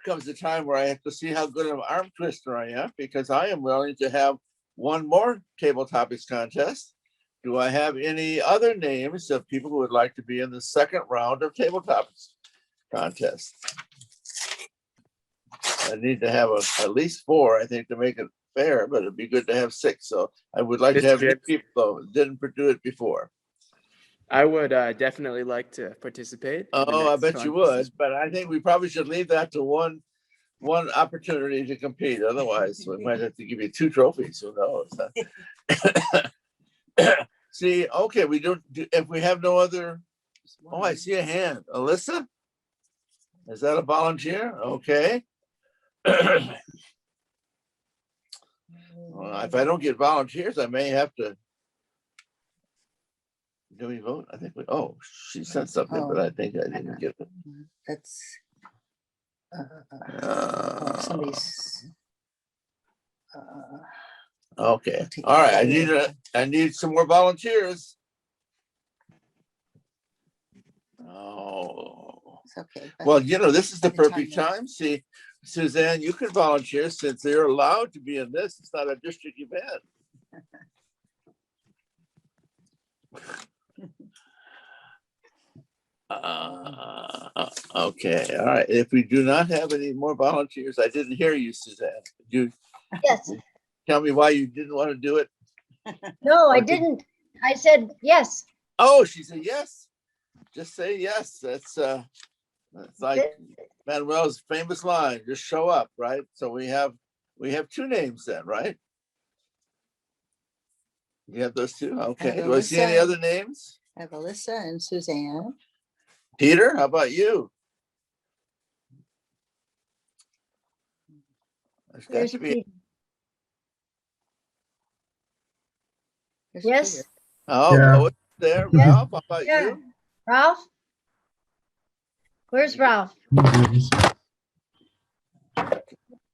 comes the time where I have to see how good of an arm twister I am, because I am willing to have one more table topics contest. Do I have any other names of people who would like to be in the second round of table topics contest? I need to have at least 4, I think, to make it fair, but it'd be good to have 6. So I would like to have new people, though. Didn't do it before. I would definitely like to participate. in the Oh, I next bet you contest. would, but I think we probably should leave that to one opportunity to compete. Otherwise, we might have to give you 2 trophies. Who knows? See, okay, we don't. If we have no other, oh, I see a hand. Alyssa, is that a volunteer? Okay. Well, if I don't get volunteers, I may have to. Do we vote? I think we. Oh, she sent something, but I think I didn't get it. That's Uh, somebody's. Okay. All right. I need some more volunteers. Oh. It's okay. Well, this is the By the time perfect that- time. See, Suzanne, you can volunteer since they're allowed to be in this. It's not a district event. Okay. All right. If we do not have any more volunteers, I didn't hear you, Suzanne. Could you Yes. tell me why you didn't want to do it? No, I Okay. didn't. I said yes. Oh, she said yes. Just say yes. That's like Manuel's famous line, just show up, right? So we have 2 names then, right? You have those 2? Okay. Do I see any Alyssa. other names? I have Alyssa and Suzanne. Peter, how about you? There's got Here's to be. Peter. Here's Yes. Peter. Oh, Yeah. Lois there. Ralph, how about Yeah. you? Ralph? Where's Ralph? Peter's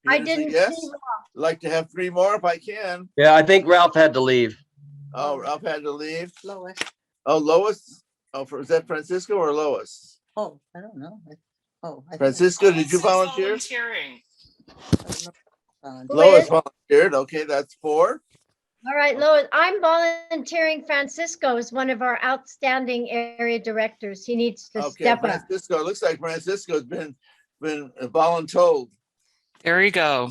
I a didn't yes. see Ralph. Like to have 3 more if I can. Yeah, I think Ralph had to leave. Oh, Ralph had to leave. Lois. Oh, Lois. Oh, is that Francisco or Lois? Oh, I don't know. Oh, I think Francisco, did you volunteer? I don't know. Who Lois is? volunteered. Okay, that's 4. All right, Lois, I'm volunteering Francisco as one of our outstanding area directors. He needs to Okay, step up. Francisco. It looks like Francisco's been voluntold, There you go.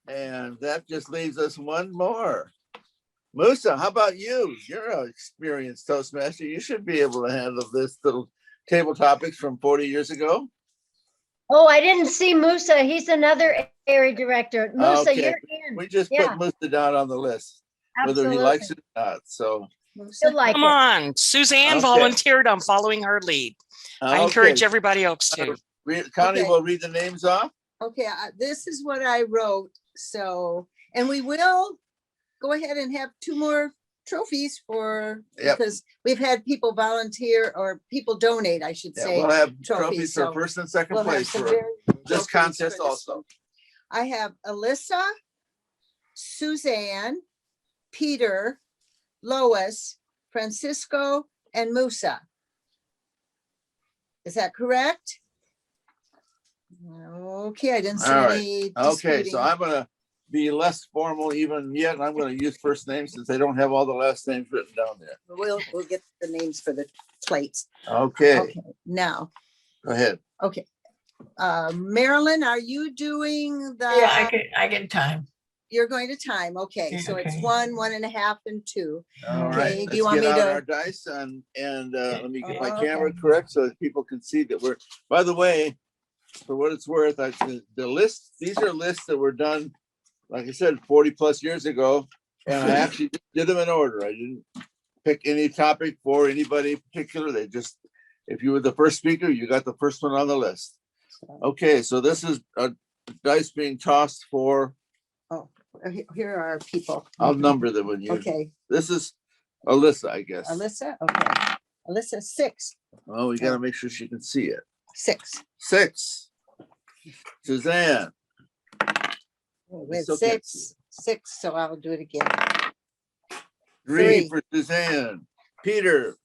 and that just leaves us one more. Musa, how about you? You're an experienced Toastmaster. You should be able to handle this little table topics from 40 years ago. Oh, I didn't see Musa. He's another area director. Musa, Okay, you're in. we just Yeah. put Musa down on the list, whether he likes it or not. So, You'll like Come it. on. Suzanne Okay. volunteered. I'm following her lead. I encourage okay. everybody else to. Connie Okay. will read the names off. Okay, this is what I wrote. So, and we will go ahead and have 2 more trophies Yep. because we've had people volunteer or people donate, I should Yeah, say. we'll have trophies, trophies for so first and second We'll have place some for very good this trophies contest for this also. one. I have Alyssa, Suzanne, Peter, Lois, Francisco, and Musa. Is that correct? Okay, I didn't see All right. any Okay, disputing. so I'm gonna be less formal even yet, and I'm gonna use first names since they don't have all the last names written down there. We'll get the names for the plates. Okay, Okay, now, go ahead. okay. Marilyn, are you doing the? Yeah, I get time. You're going to time, okay, Yeah, so it's okay. 1, 1.5, and 2. All Okay, right, do let's you want get me out to- our dice and let me get my Okay. camera correct so that people can see that we're, by the way, for what it's worth, the list, these are lists that were done, like I said, 40+ years ago. And I actually did them in order. I didn't pick any topic for anybody in particular. They just, if you were the first speaker, you got the first one on the list. Okay, so this is a dice being tossed for, Here are our people. I'll number them when you, Okay, this is Alyssa, I guess. Alyssa, okay. Alyssa, 6, Well, we gotta make sure she can see it. 6. 6. Suzanne. We have still can't 6, so I'll do it again. 3 3. for Suzanne. Peter.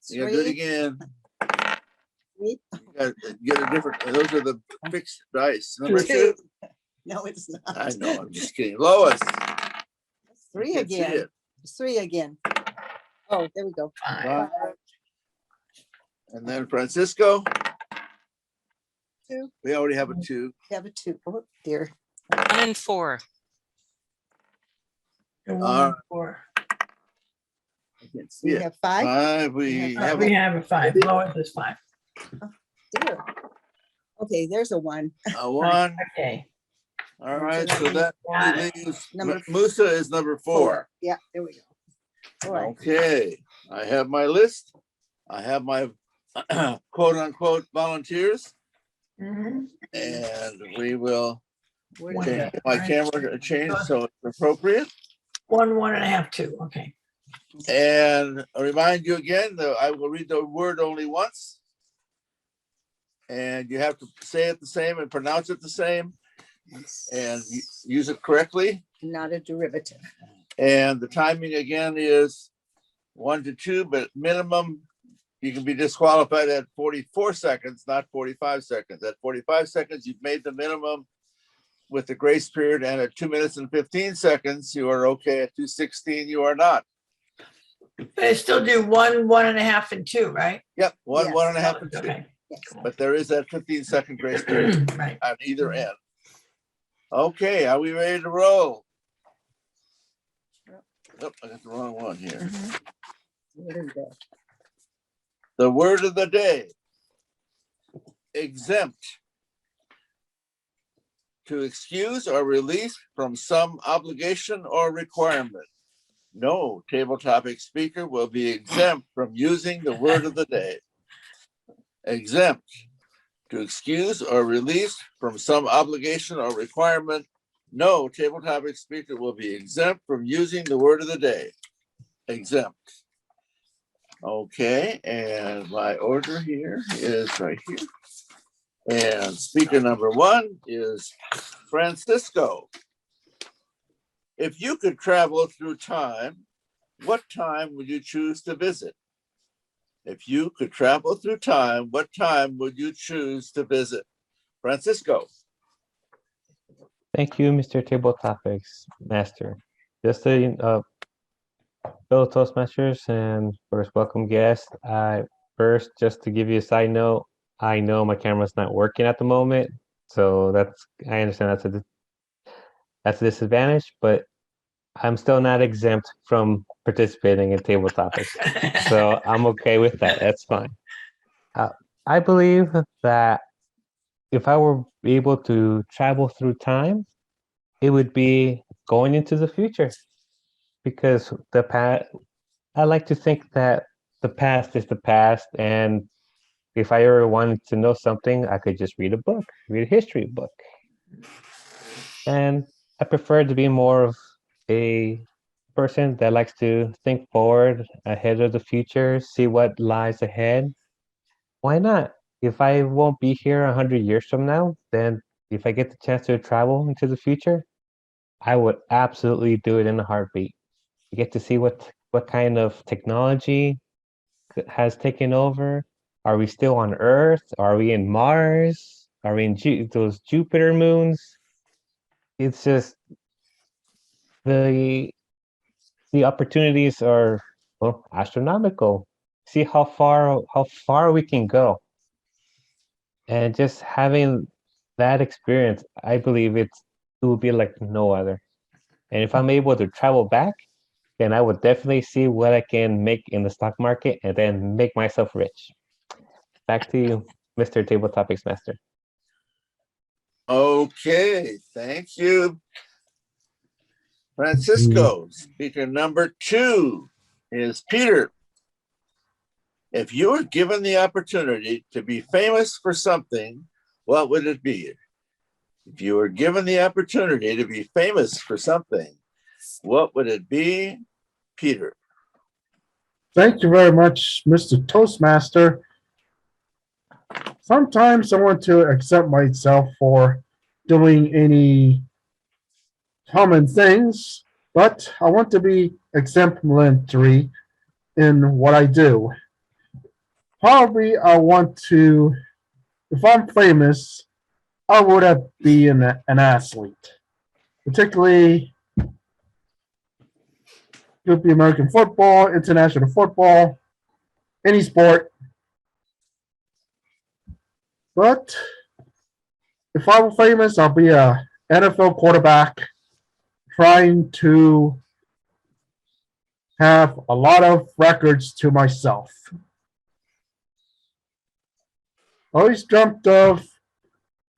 You gotta do it 3. again. 3. You gotta get a different, those are the fixed dice. Number 2. No, it's not. I know, I'm just kidding. Lois. 3 Can't see again. it. It's 3 again. Oh, there we go. 5. And then Francisco. Two, We already have a 2. we have a two. Oh dear. 1 and 4. The one and four. I can't see We it. have 5. 5. We have have We have a 5. Lois is 5. Dear. Okay, there's a 1. a 1. Okay. All right, so that Got it. leaves Number Musa is number 4. Yeah, there we go. All right. Okay, I have my list. I have my quote unquote volunteers, Mhm. and we will Where One. did change that- my camera change so it's appropriate. 1, 1.5, 2. Okay. And I remind you again that I will read the word only once. And you have to say it the same and pronounce it the same and use it correctly. Not a derivative. And the timing again is 1 to 2, but minimum, you can be disqualified at 44 seconds, not 45 seconds. At 45 seconds, you've made the minimum with the grace period, and at 2 minutes and 15 seconds, you are okay. At 2:16, you are not. But I still do 1, 1.5, and 2, right? Yep, 1, Yes. 1.5, and 2. Okay. Yes. But there is that 15-second grace period Right. on either end. Okay, are we ready to roll? Oh, I got the wrong one here. Where is that? The word of the day. Exempt. To excuse or release from some obligation or requirement. No table topic speaker will be exempt from using the word of the day. Exempt. To excuse or release from some obligation or requirement. No table topic speaker will be exempt from using the word of the day. Exempt. Okay, and my order here is right here. And speaker number 1 is Francisco. If you could travel through time, what time would you choose to visit? If you could travel through time, what time would you choose to visit? Francisco. Thank you, Mr. Table Topics Master. Just a fellow Toastmasters and first welcome guest. First, just to give you a side note, I know my camera's not working at the moment, so I understand that's a disadvantage, but I'm still not exempt from participating in table topics, so I'm okay with that. That's fine. I believe that if I were able to travel through time, it would be going into the future, because the past. I like to think that the past is the past, and if I ever wanted to know something, I could just read a history book. And I prefer to be more of a person that likes to think forward, ahead of the future, see what lies ahead. Why not? If I won't be here 100 years from now, then if I get the chance to travel into the future, I would absolutely do it in a heartbeat. You get to see what kind of technology has taken over. Are we still on Earth? Are we in Mars? Are we in those Jupiter moons? It's just the opportunities are, well, astronomical. See how far we can go. And just having that experience, I believe it will be like no other. And if I'm able to travel back, then I would definitely see what I can make in the stock market and then make myself rich. Back to you, Mr. Table Topics Master. Okay, thank you. Francisco, speaker number 2 is Peter. If you were given the opportunity to be famous for something, what would it be? If you were given the opportunity to be famous for something, what would it be? Peter. Thank you very much, Mr. Toastmaster. Sometimes I want to accept myself for doing any common things, but I want to be exemplary in what I do. Probably I want to, if I'm famous, I would have be an athlete, particularly could be American football, international football, any sport. But if I were famous, I'll be a NFL quarterback trying to have a lot of records to myself. Always dreamt of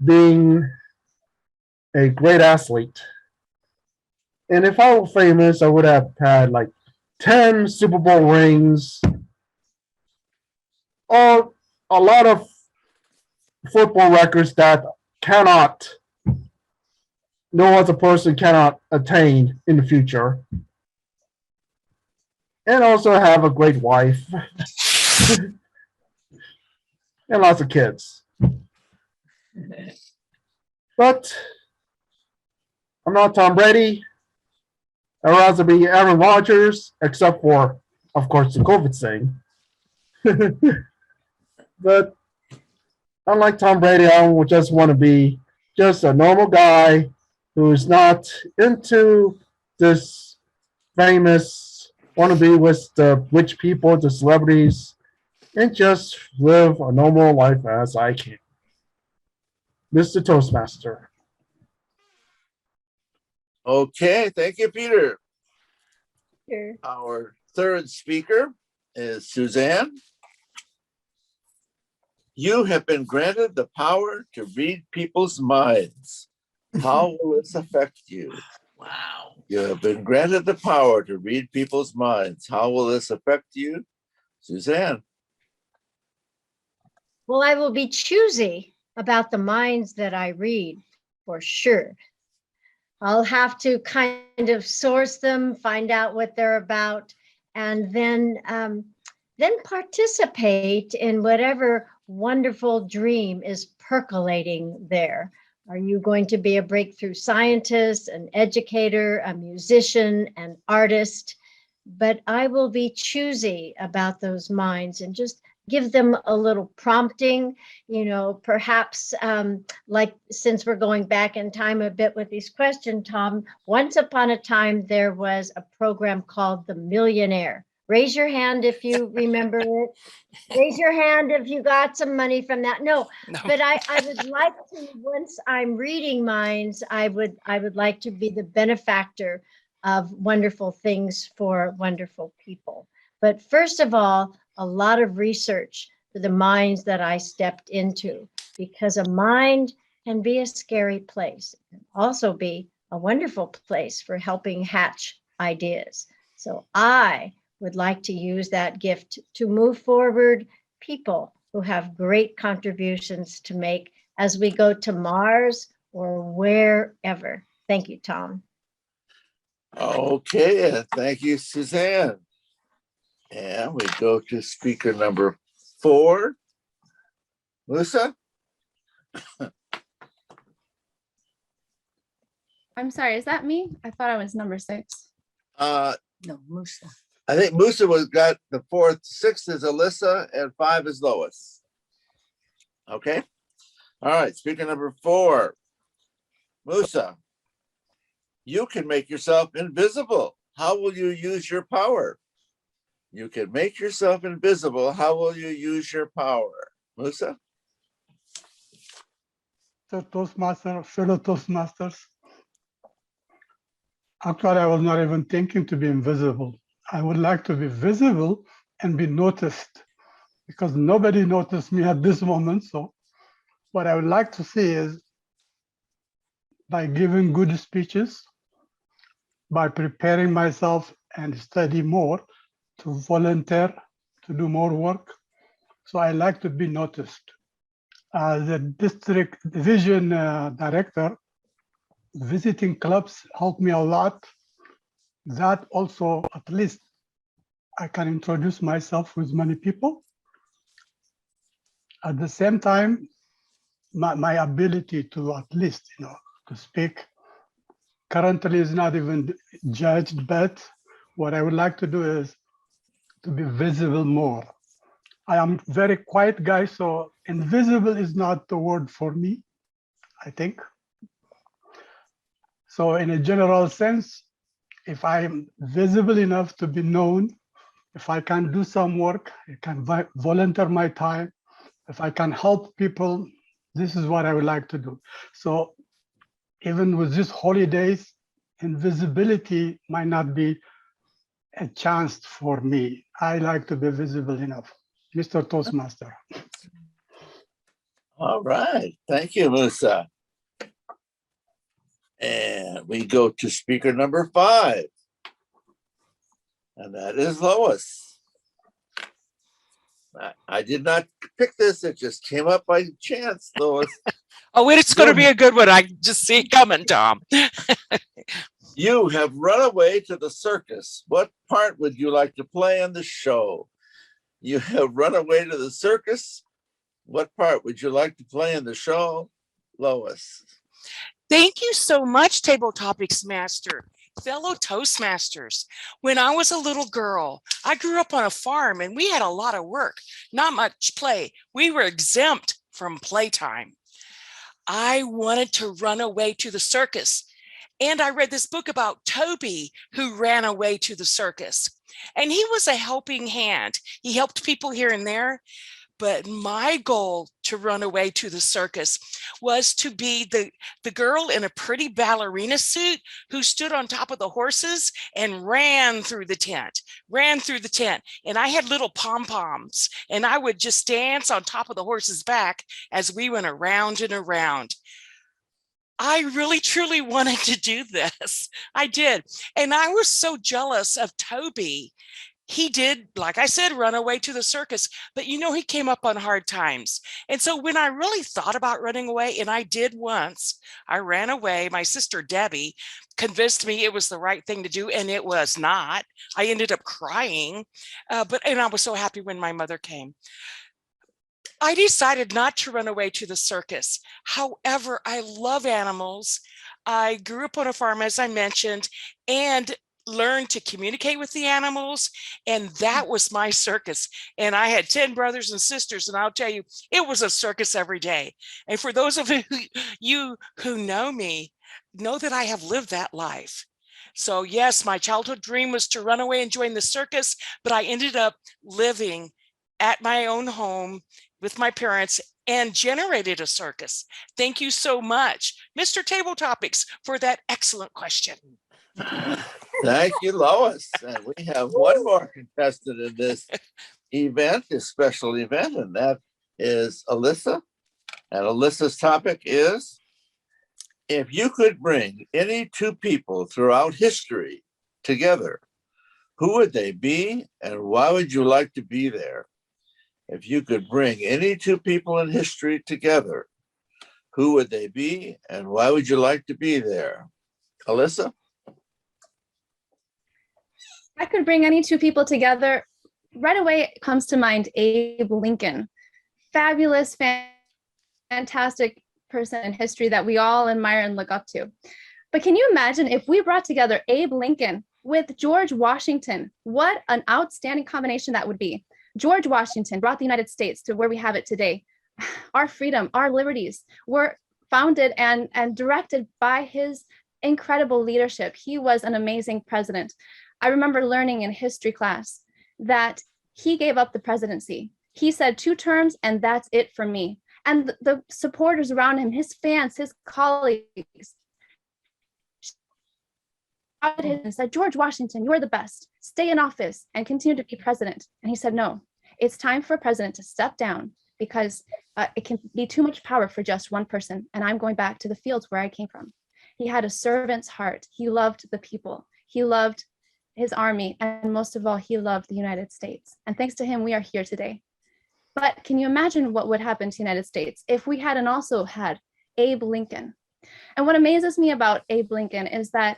being a great athlete. And if I were famous, I would have had like 10 Super Bowl rings, or a lot of football records that no other person cannot attain in the future. And also have a great wife and lots of kids. But I'm not Tom Brady. I'd rather be Aaron Rodgers, except for, of course, the COVID thing. But unlike Tom Brady, I would just want to be just a normal guy who is not into this famous, want to be with the rich people, the celebrities, and just live a normal life as I can. Mr. Toastmaster. Okay, thank you, Peter. Sure. Our third speaker is Suzanne. You have been granted the power to read people's minds. How will this affect you? Wow. You have been granted the power to read people's minds. How will this affect you? Suzanne. Well, I will be choosy about the minds that I read, for sure. I'll have to kind of source them, find out what they're about, and then participate in whatever wonderful dream is percolating there. Are you going to be a breakthrough scientist, an educator, a musician, an artist? But I will be choosy about those minds and just give them a little prompting, perhaps like, since we're going back in time a bit with these questions, Tom, once upon a time, there was a program called The Millionaire. Raise your hand if you remember it. Raise your hand if you got some money from that. No. But I would like to, once I'm reading minds, I would like to be the benefactor of wonderful things for wonderful people. But first of all, a lot of research for the minds that I stepped into, because a mind can be a scary place. It can also be a wonderful place for helping hatch ideas. So I would like to use that gift to move forward people who have great contributions to make as we go to Mars or wherever. Thank you, Tom. Okay, thank you, Suzanne. And we go to speaker number 4. Melissa? I'm sorry, is that me? I thought I was number 6. No, Musa. I think Musa got the 4th. 6th is Alyssa, and 5 is Lois. Okay. All right, speaker number 4. Musa, you can make yourself invisible. How will you use your power? You can make yourself invisible. How will you use your power? Musa? So Toastmaster, fellow Toastmasters, actually, I was not even thinking to be invisible. I would like to be visible and be noticed, because nobody noticed me at this moment. So what I would like to see is, by giving good speeches, by preparing myself and study more, to volunteer, to do more work. So I like to be noticed. As a district division director, visiting clubs helped me a lot. That also, at least, I can introduce myself with many people. At the same time, my ability to at least, to speak currently is not even judged, but what I would like to do is to be visible more. I am a very quiet guy, so invisible is not the word for me, I think. So in a general sense, if I am visible enough to be known, if I can do some work, I can volunteer my time, if I can help people This is what I would like to do. So even with these holidays, invisibility might not be a chance for me. I like to be visible enough. Mr. Toastmaster. All right. Thank you, Musa. And we go to speaker number 5. And that is Lois. I did not pick this. It just came up by chance, Lois. Oh, it's going to be a good one. I just see it coming, Tom. You have run away to the circus. What part would you like to play in the show? You have run away to the circus. What part would you like to play in the show, Lois? Thank you so much, Table Topics Master. Fellow Toastmasters, when I was a little girl, I grew up on a farm and we had a lot of work, not much play. We were exempt from playtime. I wanted to run away to the circus. And I read this book about Toby, who ran away to the circus. And he was a helping hand. He helped people here and there. But my goal to run away to the circus was to be the girl in a pretty ballerina suit who stood on top of the horses and ran through the tent. And I had little pom-poms and I would just dance on top of the horse's back as we went around and around. I really, truly wanted to do this. I did. And I was so jealous of Toby. He did, like I said, run away to the circus, but he came up on hard times. And so when I really thought about running away, and I did once, I ran away. My sister Debbie convinced me it was the right thing to do, and it was not. I ended up crying, and I was so happy when my mother came. I decided not to run away to the circus. However, I love animals. I grew up on a farm, as I mentioned, and learned to communicate with the animals, and that was my circus. And I had 10 brothers and sisters, and I'll tell you, it was a circus every day. And for those of you who know me, know that I have lived that life. So yes, my childhood dream was to run away and join the circus, but I ended up living at my own home with my parents and generated a circus. Thank you so much, Mr. Table Topics, for that excellent question. Thank you, Lois. And we have one more contestant in this event, this special event, and that is Alyssa. And Alyssa's topic is, if you could bring any 2 people throughout history together, who would they be and why would you like to be there? If you could bring any 2 people in history together, who would they be and why would you like to be there? Alyssa? I could bring any 2 people together. Right away, it comes to mind Abe Lincoln. Fabulous, fantastic person in history that we all admire and look up to. But can you imagine if we brought together Abe Lincoln with George Washington? What an outstanding combination that would be. George Washington brought the United States to where we have it today. Our freedom, our liberties were founded and directed by his incredible leadership. He was an amazing president. I remember learning in history class that he gave up the presidency. He said 2 terms and that's it for me. And the supporters around him, his fans, his colleagues, said, George Washington, you're the best. Stay in office and continue to be president. And he said, no, it's time for a president to step down because it can be too much power for just one person. And I'm going back to the fields where I came from. He had a servant's heart. He loved the people. He loved his army. And most of all, he loved the United States. And thanks to him, we are here today. But can you imagine what would happen to the United States if we hadn't also had Abe Lincoln? And what amazes me about Abe Lincoln is that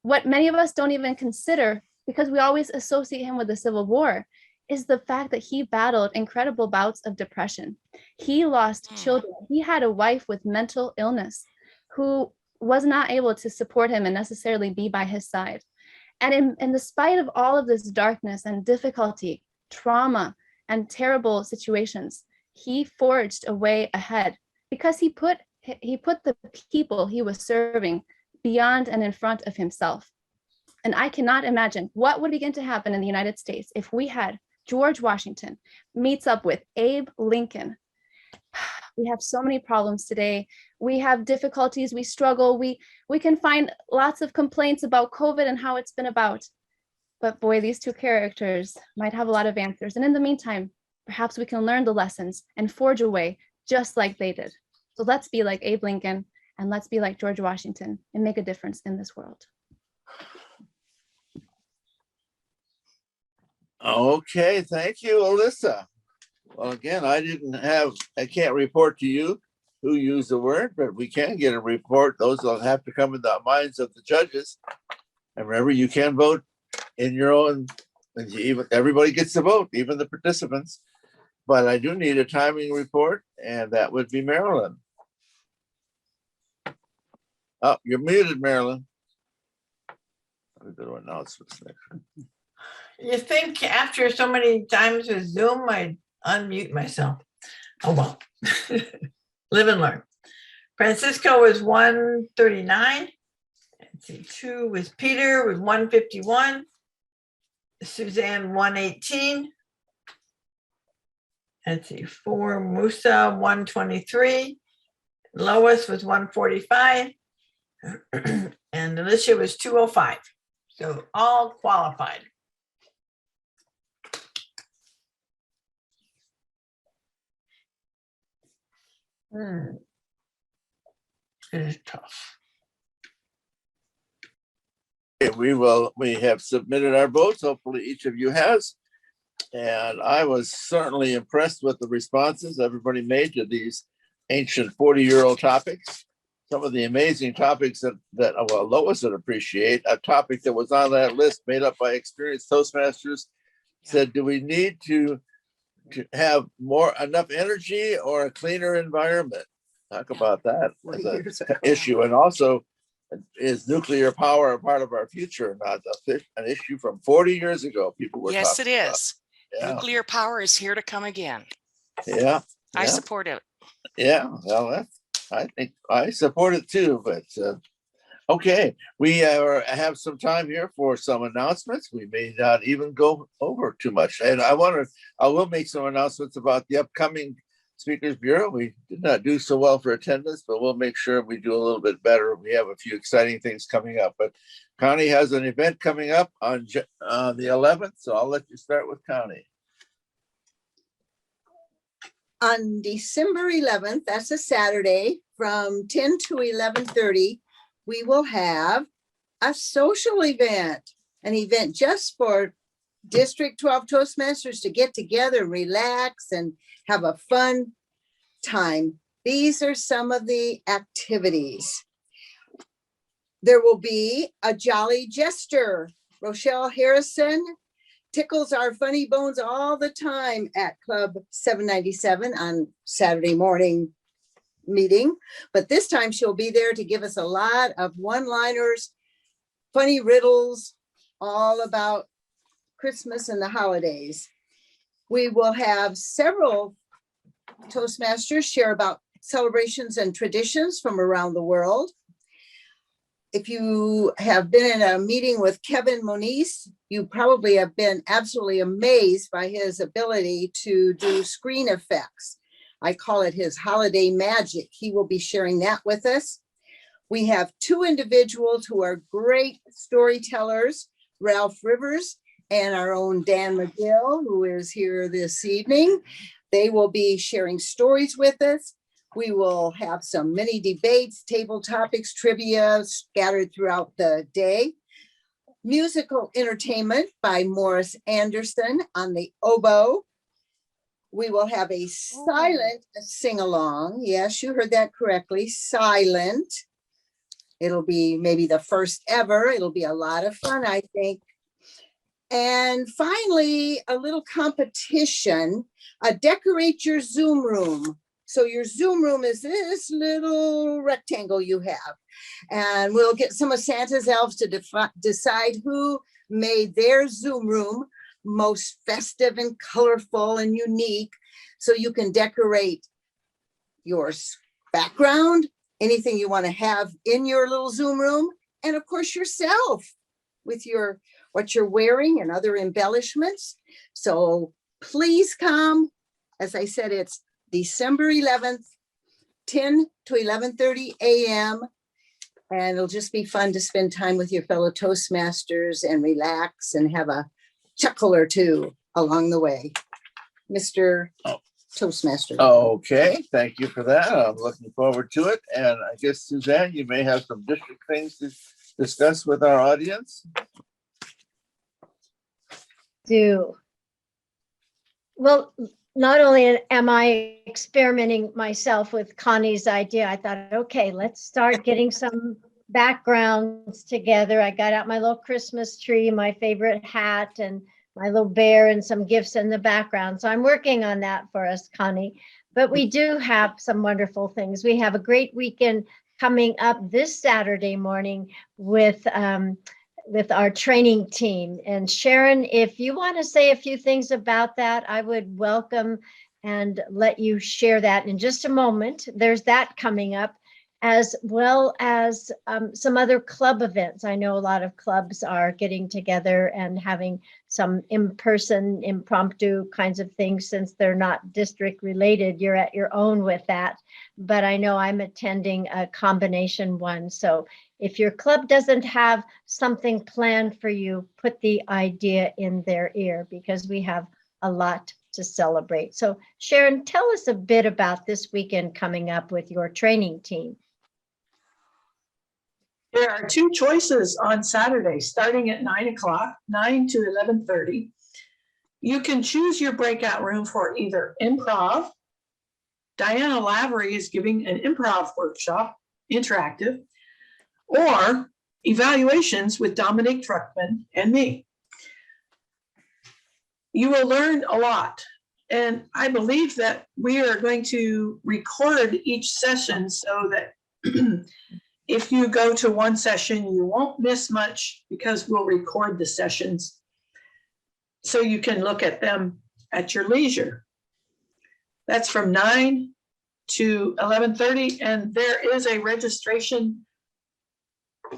what many of us don't even consider, because we always associate him with the Civil War, is the fact that he battled incredible bouts of depression. He lost children. He had a wife with mental illness who was not able to support him and necessarily be by his side. And in the spite of all of this darkness and difficulty, trauma, and terrible situations, he forged a way ahead because he put the people he was serving beyond and in front of himself. And I cannot imagine what would begin to happen in the United States if we had George Washington meets up with Abe Lincoln. We have so many problems today. We have difficulties, we struggle, we can find lots of complaints about COVID and how it's been about. But boy, these two characters might have a lot of answers. And in the meantime, perhaps we can learn the lessons and forge a way just like they did. So let's be like Abe Lincoln and let's be like George Washington and make a difference in this world. Okay, thank you, Alyssa. Well, again, I can't report to you who used the word, but we can get a report. Those will have to come in the minds of the judges. And remember, you can vote in your own, even everybody gets to vote, even the participants. But I do need a timing report, and that would be Marilyn. Oh, you're muted, Marilyn. I'll do announcements next. You think after so many times with Zoom, I'd unmute myself. Oh, well. Live and learn. Francisco was 139. Let's see, 2 was Peter with 151. Suzanne 118. Let's see, 4 Musa 123. Lois was 145. And Alicia was 205. So all qualified. It is tough. Okay, we have submitted our votes. Hopefully each of you has. And I was certainly impressed with the responses everybody made to these ancient 40-year-old topics. Some of the amazing topics that Lois would appreciate. A topic that was on that list made up by experienced Toastmasters said, do we need to have enough energy or a cleaner environment? Talk about that as an issue. And also, is nuclear power a part of our future or not? An issue from 40 years ago, people were Yes, talking it about. is. Yeah. Nuclear power is here to come again. Yeah. I support it. Yeah, well, I think I support it too, but okay, we have some time here for some announcements. We may not even go over too much. And I will make some announcements about the upcoming Speakers Bureau. We did not do so well for attendance, but we'll make sure we do a little bit better. We have a few exciting things coming up, but Connie has an event coming up on the 11th, so I'll let you start with Connie. On December 11th, that's a Saturday, from 10 to 11:30, we will have a social event, an event just for District 12 Toastmasters to get together, relax, and have a fun time. These are some of the activities. There will be a jolly jester. Rochelle Harrison tickles our funny bones all the time at Club 797 on Saturday morning meeting. But this time she'll be there to give us a lot of one-liners, funny riddles, all about Christmas and the holidays. We will have several Toastmasters share about celebrations and traditions from around the world. If you have been in a meeting with Kevin Moniz, you probably have been absolutely amazed by his ability to do screen effects. I call it his holiday magic. He will be sharing that with us. We have 2 individuals who are great storytellers, Ralph Rivers and our own Dan Mcgill, who is here this evening. They will be sharing stories with us. We will have some mini debates, table topics, trivia scattered throughout the day. Musical entertainment by Morris Anderson on the oboe. We will have a silent sing-along. Yes, you heard that correctly, silent. It'll be maybe the first ever. It'll be a lot of fun, I think. And finally, a little competition, decorate your Zoom room. So your Zoom room is this little rectangle you have. And we'll get some of Santa's elves to decide who made their Zoom room most festive and colorful and unique. So you can decorate your background, anything you want to have in your little Zoom room, and of course yourself with what you're wearing and other embellishments. So please come. As I said, it's December 11th 10 to 11:30 a.m. And it'll just be fun to spend time with your fellow Toastmasters and relax and have a chuckle or two along the way. Mr. Toastmaster. Okay, thank you for that. I'm looking forward to it. And I guess, Suzanne, you may have some district things to discuss with our audience. Well, not only am I experimenting myself with Connie's idea, I thought, okay, let's start getting some backgrounds together. I got out my little Christmas tree, my favorite hat, and my little bear, and some gifts in the background. So I'm working on that for us, Connie. But we do have some wonderful things. We have a great weekend coming up this Saturday morning with our training team. And Sharon, if you want to say a few things about that, I would welcome and let you share that in just a moment. There's that coming up, as well as some other club events. I know a lot of clubs are getting together and having some in-person, impromptu kinds of things. Since they're not district related, you're at your own with that. But I know I'm attending a combination one. So if your club doesn't have something planned for you, put the idea in their ear, because we have a lot to celebrate. So Sharon, tell us a bit about this weekend coming up with your training team. There are two choices on Saturday, starting at 9 o'clock, 9 to 11:30. You can choose your breakout room for either improv. Diana Lavery is giving an improv workshop, interactive, or evaluations with Dominique Truckman and me. You will learn a lot. And I believe that we are going to record each session so that if you go to one session, you won't miss much, because we'll record the sessions so you can look at them at your leisure. That's from 9 to 11:30, and there is a registration.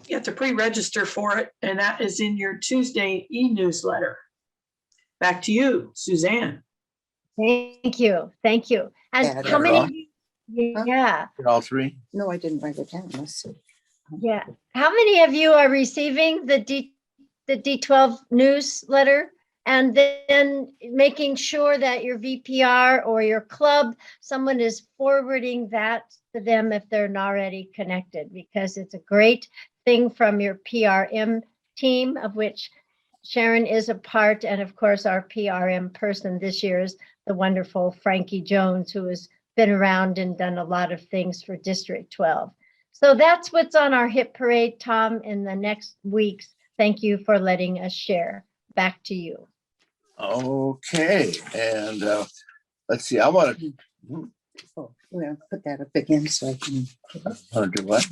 You have to pre-register for it, and that is in your Tuesday e-newsletter. Back to you, Suzanne. Thank you. Thank you. And Yeah, how many? all? Yeah. All three? No, I didn't write it down. Let's see. Yeah. How many of you are receiving the D12 newsletter and then making sure that your VPR or your club, someone is forwarding that to them if they're not already connected, because it's a great thing from your PRM team, of which Sharon is a part. And of course, our PRM person this year is the wonderful Frankie Jones, who has been around and done a lot of things for District 12. So that's what's on our hit parade, Tom, in the next weeks. Thank you for letting us share. Back to you. Okay, and let's see, I want to Oh, we're gonna put that up again so I can do what?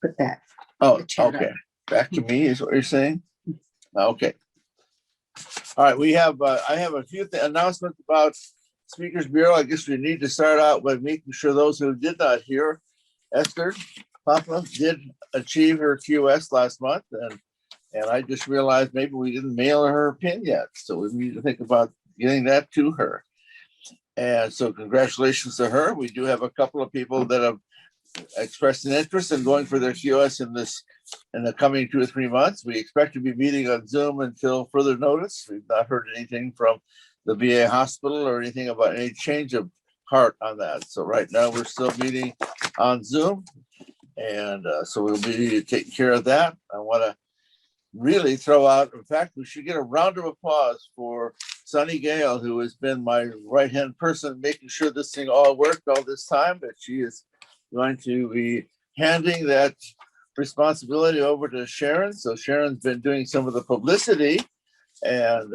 put that. Oh, the chat okay. up. Back to me is what you're saying? Okay. All right, we have, I have a few announcements about Speakers Bureau. I guess we need to start out by making sure those who did not hear, Esther Papa did achieve her QS last month, and I just realized maybe we didn't mail her a pin yet. So we need to think about getting that to her. And so congratulations to her. We do have a couple of people that have expressed an interest in going for their QS in the coming 2 or 3 months. We expect to be meeting on Zoom until further notice. We've not heard anything from the VA hospital or anything about any change of heart on that. So right now we're still meeting on Zoom. And so we'll be taking care of that. I want to really throw out, in fact, we should get a round of applause for Sunny Gale, who has been my right-hand person making sure this thing all worked all this time, but she is going to be handing that responsibility over to Sharon. So Sharon's been doing some of the publicity, and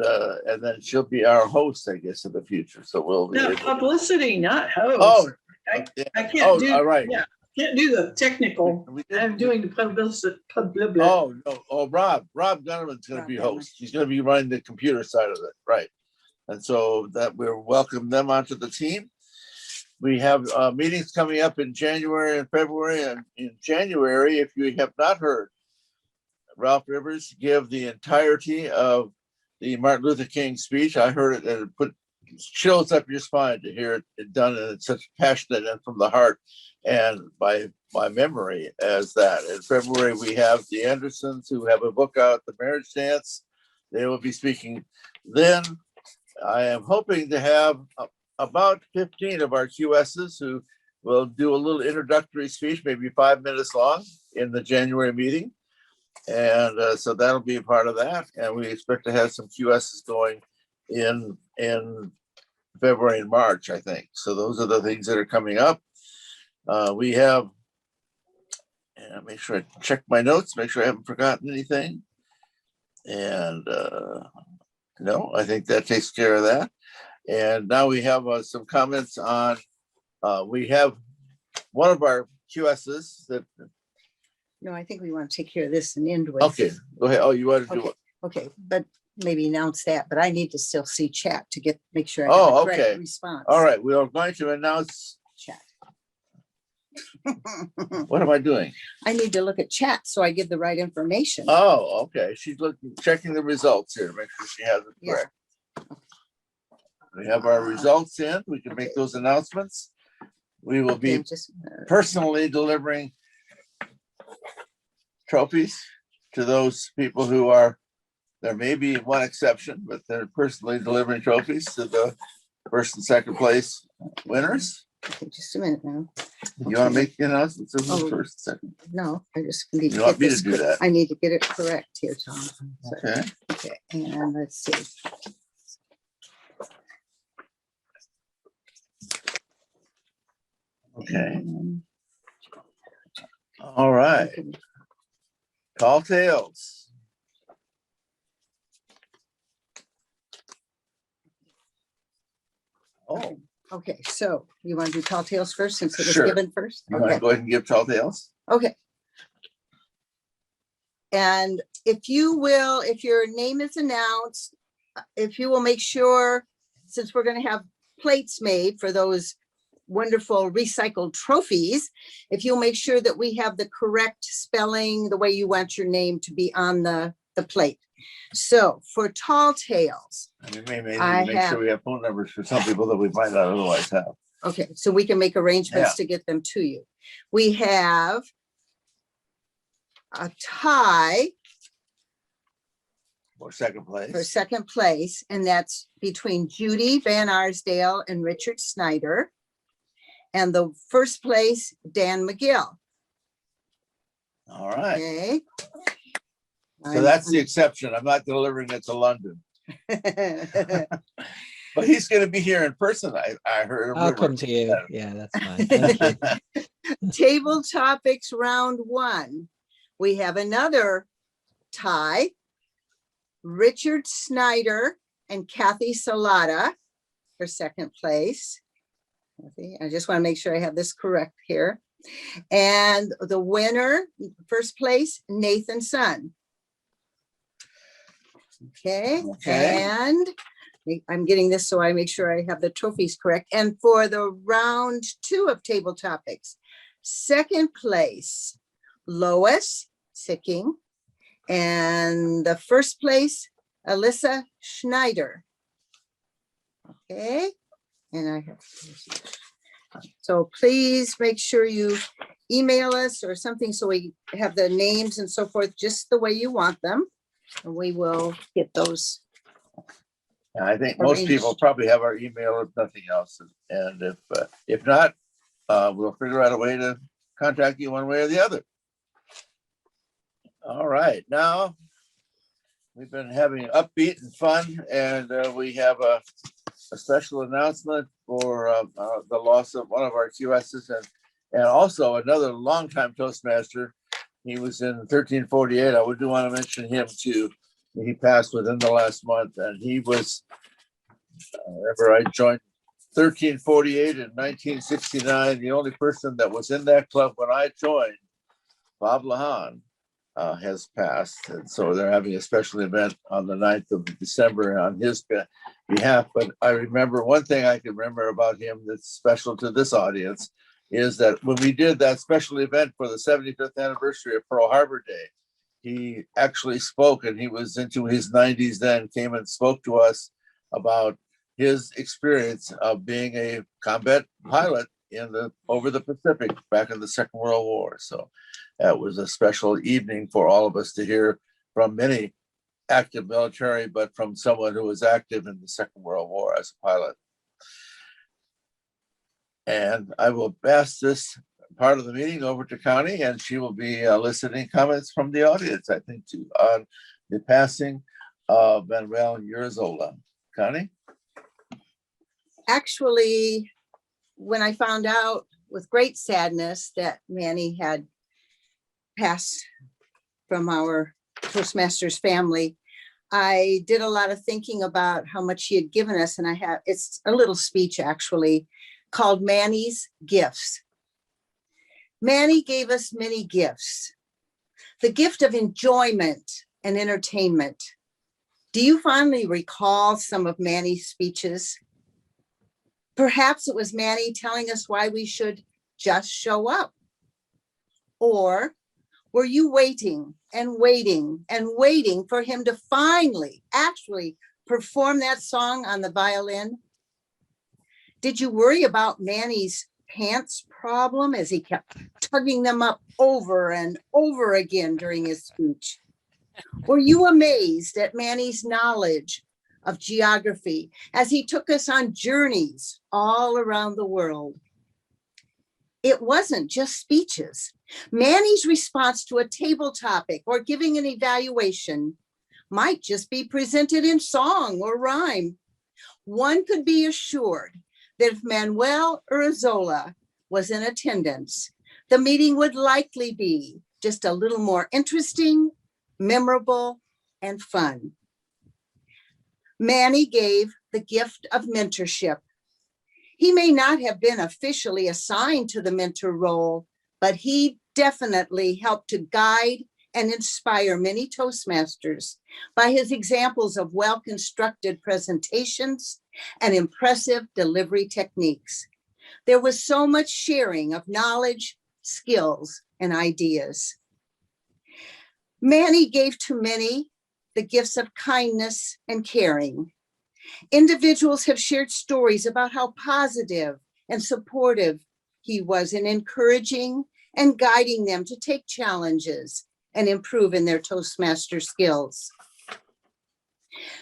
then she'll be our host, I guess, in the future. So we'll be No, publicity, not host. Oh, I can't do. all right. Yeah, can't do the technical. I'm doing the publicity. Oh no! Oh, Rob Gunnerman's going to be host. He's going to be running the computer side of it, right? And so that we'll welcome them onto the team. We have meetings coming up in January and February. And in January, if you have not heard Ralph Rivers give the entirety of the Martin Luther King speech, I heard it and it put chills up your spine to hear it done in such passionate and from the heart and by memory as that. In February, we have the Andersons who have a book out, The Marriage Dance. They will be speaking then. I am hoping to have about 15 of our QSs who will do a little introductory speech, maybe 5 minutes long, in the January meeting. And so that'll be a part of that. And we expect to have some QSs going in February and March, I think. So those are the things that are coming up. We have, and make sure I check my notes, make sure I haven't forgotten anything. And no, I think that takes care of that. And now we have some comments on, we have one of our QSs that. No, I think we want to take care of this and end with. Okay, go ahead. Oh, you want to do it? Okay, but maybe announce that, but I need to still see chat to make sure I have Oh, the correct okay. response. All right, we are going to announce. Chat. What am I doing? I need to look at chat so I give the right information. Oh, okay. She's checking the results here to make sure she has it correct. We have our results in. We can make those announcements. We will be personally delivering trophies to those people who are, there may be one exception, but they're personally delivering trophies to the first and second place winners. Okay, just a minute now. You want to make the announcements of the first, second? No, I just need to You get want me this to do that? I need to get it correct here, Tom. Okay. Okay, and let's see. Okay. All right. Tall tales. Oh, Okay, so you want to do tall tales first since it was Sure. given first? you want to Okay, go ahead and give tall tales? okay. And if you will, if your name is announced, if you will make sure, since we're going to have plates made for those wonderful recycled trophies, if you'll make sure that we have the correct spelling, the way you want your name to be on the plate. So for tall tales, And we may need I to make have- sure we have phone numbers for some people that we might not otherwise have. okay, so we can make arrangements to get them to you. We have a tie For second place. for second place, and that's between Judy Van Arsdale and Richard Snyder. And the first place, Dan Mcgill. All right. Okay. So that's the exception. I'm not delivering it to London, but he's going to be here in person. I heard. a I'll rumor. come to you. Yeah, that's fine. Thank you. Table topics round 1. We have another tie. Richard Snyder and Kathy Salada for second place. I just want to make sure I have this correct here. And the winner, first place, Nathan Sun. Okay. And I'm getting this so I make sure I have the trophies correct. And for the round 2 of table topics, second place, Lois Sicking, and the first place, Alyssa Schneider. Okay. And I have, so please make sure you email us or something so we have the names and so forth, just the way you want them. And we will get those. I think most people arranged. probably have our email if nothing else. And if not, we'll figure out a way to contact you one way or the other. All right. Now, we've been having upbeat and fun, and we have a special announcement for the loss of one of our QSs and also another longtime Toastmaster. He was in 1348. I do want to mention him too. He passed within the last month, and he was, whenever I joined 1348 in 1969, the only person that was in that club when I joined, Bob Lahan, has passed. And so they're having a special event on the 9th of December on his behalf. But I remember one thing I can remember about him that's special to this audience is that when we did that special event for the 75th anniversary of Pearl Harbor Day, he actually spoke, and he was into his 90s then, came and spoke to us about his experience of being a combat pilot over the Pacific back in the Second World War. So that was a special evening for all of us to hear from many active military, but from someone who was active in the Second World War as a pilot. And I will pass this part of the meeting over to Connie, and she will be eliciting comments from the audience, I think, too, on the passing of Manuel Urizola. Connie? Actually, when I found out with great sadness that Manny had passed from our Toastmasters family, I did a lot of thinking about how much he had given us. And it's a little speech actually called Manny's Gifts. Manny gave us many gifts. The gift of enjoyment and entertainment. Do you fondly recall some of Manny's speeches? Perhaps it was Manny telling us why we should just show up. Or were you waiting and waiting and waiting for him to finally actually perform that song on the violin? Did you worry about Manny's pants problem as he kept tugging them up over and over again during his speech? Were you amazed at Manny's knowledge of geography as he took us on journeys all around the world? It wasn't just speeches. Manny's response to a table topic or giving an evaluation might just be presented in song or rhyme. One could be assured that if Manuel Urizola was in attendance, the meeting would likely be just a little more interesting, memorable, and fun. Manny gave the gift of mentorship. He may not have been officially assigned to the mentor role, but he definitely helped to guide and inspire many Toastmasters by his examples of well-constructed presentations and impressive delivery techniques. There was so much sharing of knowledge, skills, and ideas. Manny gave to many the gifts of kindness and caring. Individuals have shared stories about how positive and supportive he was in encouraging and guiding them to take challenges and improve in their Toastmaster skills.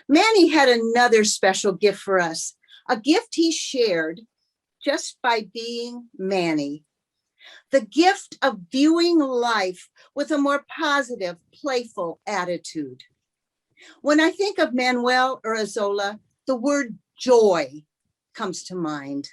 Manny had another special gift for us, a gift he shared just by being Manny. The gift of viewing life with a more positive, playful attitude. When I think of Manuel Urizola, the word joy comes to mind.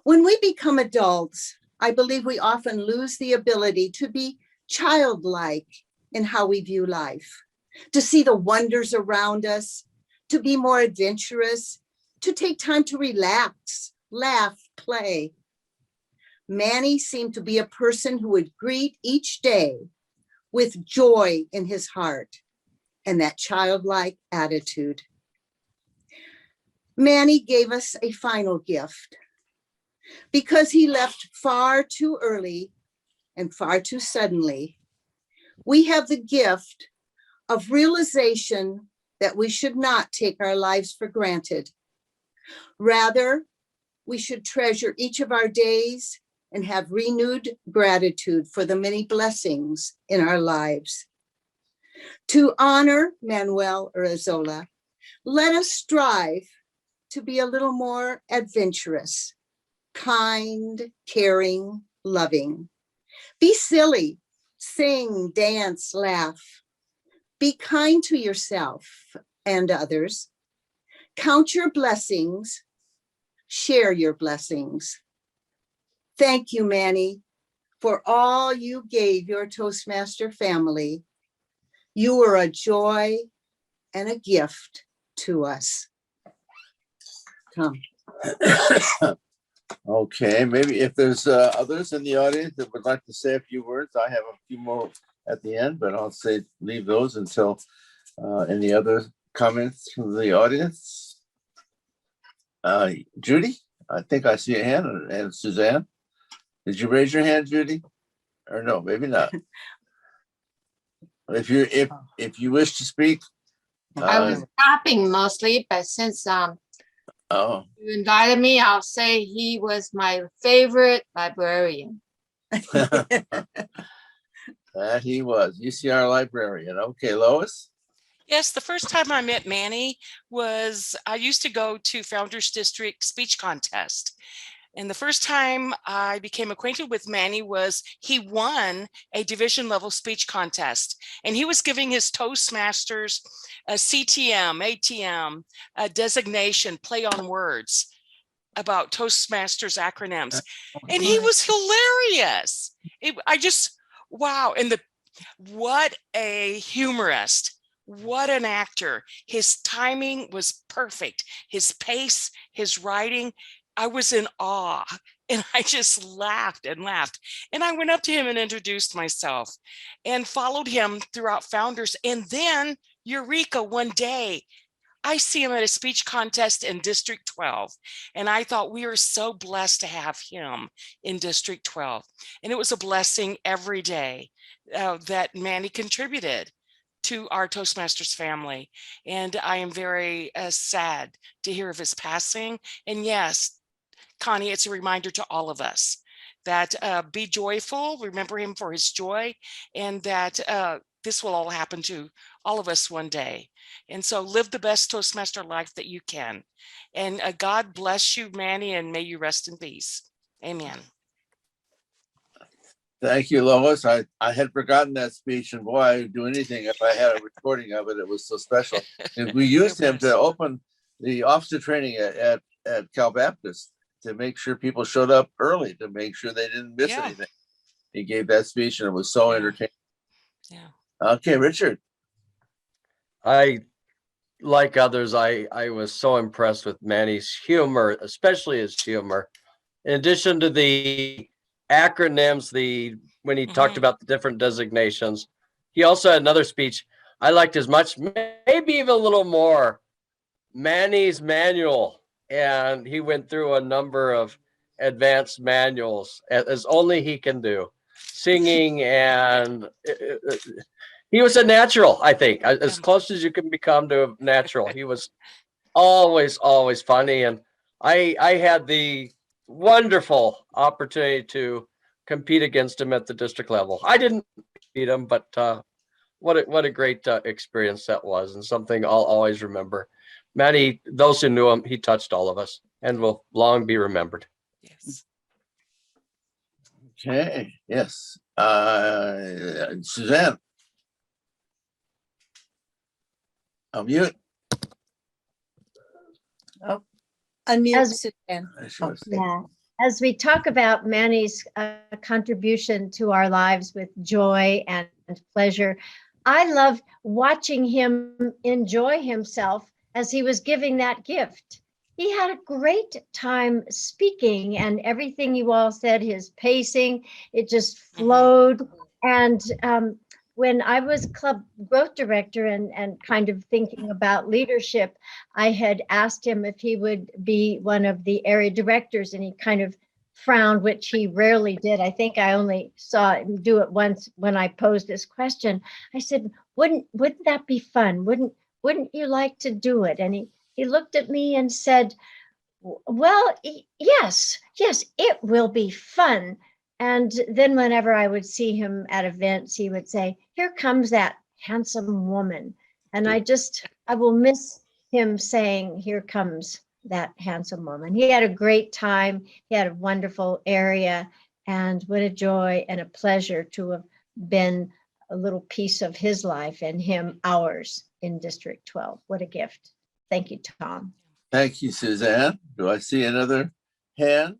When we become adults, I believe we often lose the ability to be childlike in how we view life, to see the wonders around us, to be more adventurous, to take time to relax, laugh, play. Manny seemed to be a person who would greet each day with joy in his heart and that childlike attitude. Manny gave us a final gift. Because he left far too early and far too suddenly, we have the gift of realization that we should not take our lives for granted. Rather, we should treasure each of our days and have renewed gratitude for the many blessings in our lives. To honor Manuel Urizola, let us strive to be a little more adventurous, kind, caring, loving. Be silly, sing, dance, laugh. Be kind to yourself and others. Count your blessings, share your blessings. Thank you, Manny, for all you gave your Toastmaster family. You were a joy and a gift to us. Come. Okay, maybe if there's others in the audience that would like to say a few words, I have a few more at the end, but I'll leave those until any other comments from the audience. Judy, I think I see a hand, and Suzanne. Did you raise your hand, Judy? Or no, maybe not. If you wish to speak. I was tapping mostly, but since Oh, You invited me, I'll say he was my favorite librarian. that he was. UCR librarian. Okay, Lois? Yes, the first time I met Manny was I used to go to Founders District speech contest. And the first time I became acquainted with Manny was he won a division level speech contest. And he was giving his Toastmasters a CTM, ATM, a designation, play on words about Toastmasters acronyms. And he was hilarious. Wow. And what a humorist. What an actor. His timing was perfect. His pace, his writing, I was in awe. And I just laughed and laughed. And I went up to him and introduced myself and followed him throughout Founders. And then, eureka, one day, I see him at a speech contest in District 12. And I thought we are so blessed to have him in District 12. And it was a blessing every day that Manny contributed to our Toastmasters family. And I am very sad to hear of his passing. And yes, Connie, it's a reminder to all of us that be joyful, remember him for his joy, and that this will all happen to all of us one day. And so live the best Toastmaster life that you can. And God bless you, Manny, and may you rest in peace. Amen. Thank you, Lois. I had forgotten that speech, and boy, I'd do anything if I had a recording of it. It was so special. And we used him to open the officer training at Cal Baptist to make sure people showed up early, to make sure they didn't miss anything. He gave that speech, and it was so entertaining. Yeah. Okay, Richard. Like others, I was so impressed with Manny's humor, especially his humor. In addition to the acronyms, when he talked about the different designations, he also had another speech I liked as much, maybe even a little more, Manny's manual. And he went through a number of advanced manuals as only he can do, singing, and he was a natural, I think, as close as you can become to a natural. He was always funny. And I had the wonderful opportunity to compete against him at the district level. I didn't beat him, but what a great experience that was, and something I'll always remember. Manny, those who knew him, he touched all of us and will long be remembered. Yes. Okay, yes. Suzanne. Unmute. Oh, unmute, As- Suzanne. Yeah. As we talk about Manny's contribution to our lives with joy and pleasure, I loved watching him enjoy himself as he was giving that gift. He had a great time speaking, and everything you all said, his pacing, it just flowed. And when I was club growth director and kind of thinking about leadership, I had asked him if he would be one of the area directors, and he kind of frowned, which he rarely did. I think I only saw him do it once when I posed this question. I said, wouldn't that be fun? Wouldn't you like to do it? And he looked at me and said, well, yes, it will be fun. And then whenever I would see him at events, he would say, here comes that handsome woman. And I will miss him saying, here comes that handsome woman. He had a great time. He had a wonderful area, and what a joy and a pleasure to have been a little piece of his life and him ours in District 12. What a gift. Thank you, Tom. Thank you, Suzanne. Do I see another hand?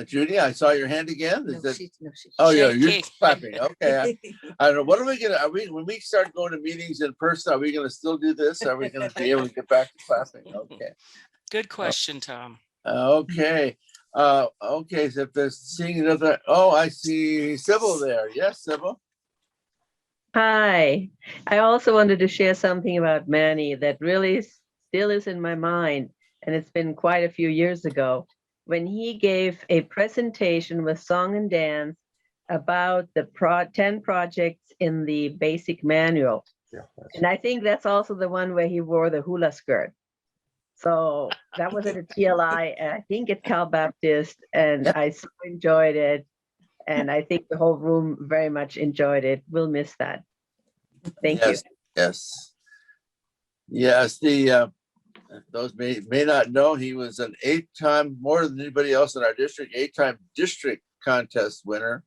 Judy, I saw your hand again. Is that? Oh, yeah, you're clapping. Okay. I don't know. What are we gonna? When we start going to meetings in person? Are we gonna still do this? Are we gonna be able to get back to clapping? Okay. Good question, Tom. Okay. Okay. So if there's seeing another, oh, I see Sybil there. Yes, Sybil. Hi. I also wanted to share something about Manny that really still is in my mind, and it's been quite a few years ago, when he gave a presentation with song and dance about the 10 projects in the basic manual. And I think that's also the one where he wore the hula skirt. So that was at a TLI, and I think at Cal Baptist, and I so enjoyed it. And I think the whole room very much enjoyed it. We'll miss that. Thank you. Yes. Yes. The those may not know, he was an 8-time, more than anybody else in our district, 8-time district contest winner.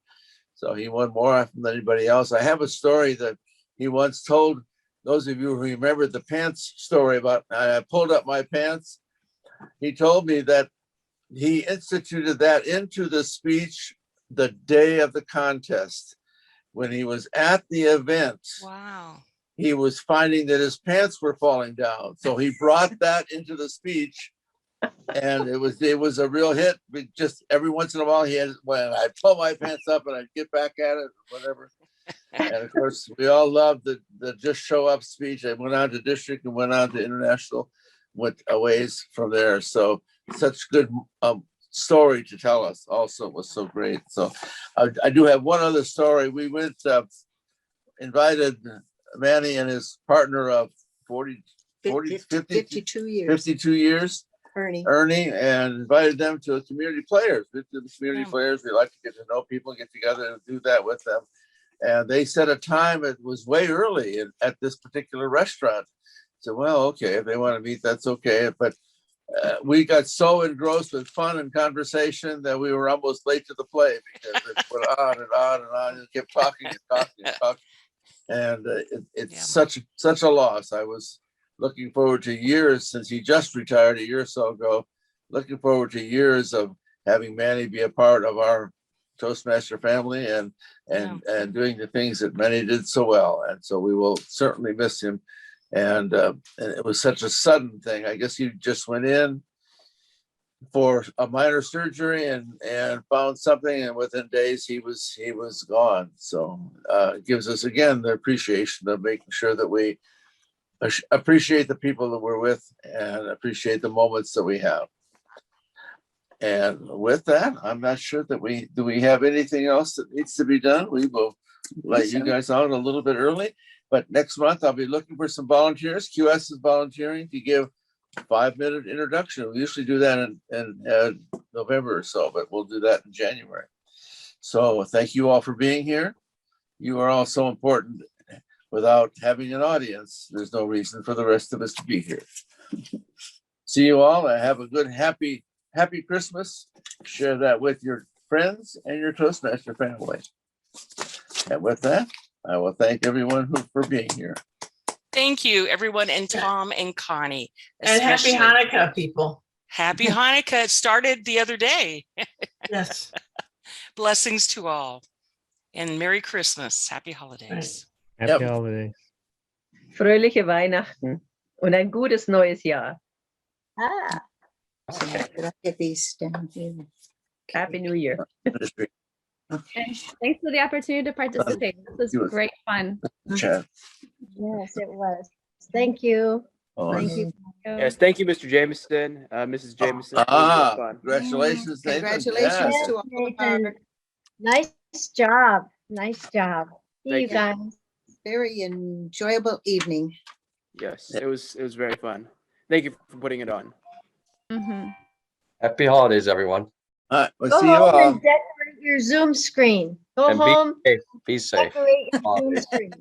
So he won more often than anybody else. I have a story that he once told. Those of you who remember the pants story about, I pulled up my pants. He told me that he instituted that into the speech the day of the contest. When he was at the event, Wow. he was finding that his pants were falling down. So he brought that into the speech, and it was a real hit. Just every once in a while, when I pull my pants up and I'd get back at it, or whatever. And of course, we all loved the just show up speech. I went on to district and went on to international, went a ways from there. So such good story to tell us. Also, it was so great. So I do have one other story. We went, invited Manny and his partner of 52 years. 52 years. Ernie. And invited them to community players. We do the community players. We like to get to know people, get together and do that with them. And they set a time, it was way early at this particular restaurant. So, well, okay, if they want to meet, that's okay. But we got so engrossed with fun and conversation that we were almost late to the play because it went on and on and on and kept talking and talking and talking. And it's such a loss. I was looking forward to years, since he just retired a year or so ago, looking forward to years of having Manny be a part of our Toastmaster family and doing the things that Manny did so well. And so we will certainly miss him. And it was such a sudden thing. I guess he just went in for a minor surgery and found something, and within days he was gone. So it gives us again the appreciation of making sure that we appreciate the people that we're with and appreciate the moments that we have. And with that, I'm not sure that we have anything else that needs to be done. We will let you guys out a little bit early, but next month I'll be looking for some volunteers. QS is volunteering to give a 5-minute introduction. We usually do that in November or so, but we'll do that in January. So thank you all for being here. You are all so important. Without having an audience, there's no reason for the rest of us to be here. See you all and have a good, happy Christmas. Share that with your friends and your Toastmaster family. And with that, I will thank everyone for being here. Thank you, everyone, and Tom and Connie. And happy Hanukkah, people. Happy Hanukkah. It started the other day. Yes. Blessings to all. And Merry Christmas. Happy holidays. Happy holidays. Fröhliche Weihnachten und ein gutes neues Jahr. So get these down here. Happy New Year. And thanks for the opportunity to participate. This was great fun. Chat. Yes, it was. Thank you. Thank you. Yes, thank you, Mr. Jameson, Mrs. Jameson. It was fun. Congratulations, Nathan. Congratulations Yeah. to all of our Nice job. Nice job. See you Thank you. guys. very enjoyable evening. Yes, it was very fun. Thank you for putting it on. Happy holidays, everyone. All right, we'll Go see you home all. and decorate your Zoom screen. Go And home, be safe. Be safe. decorate your Zoom Holidays. screen.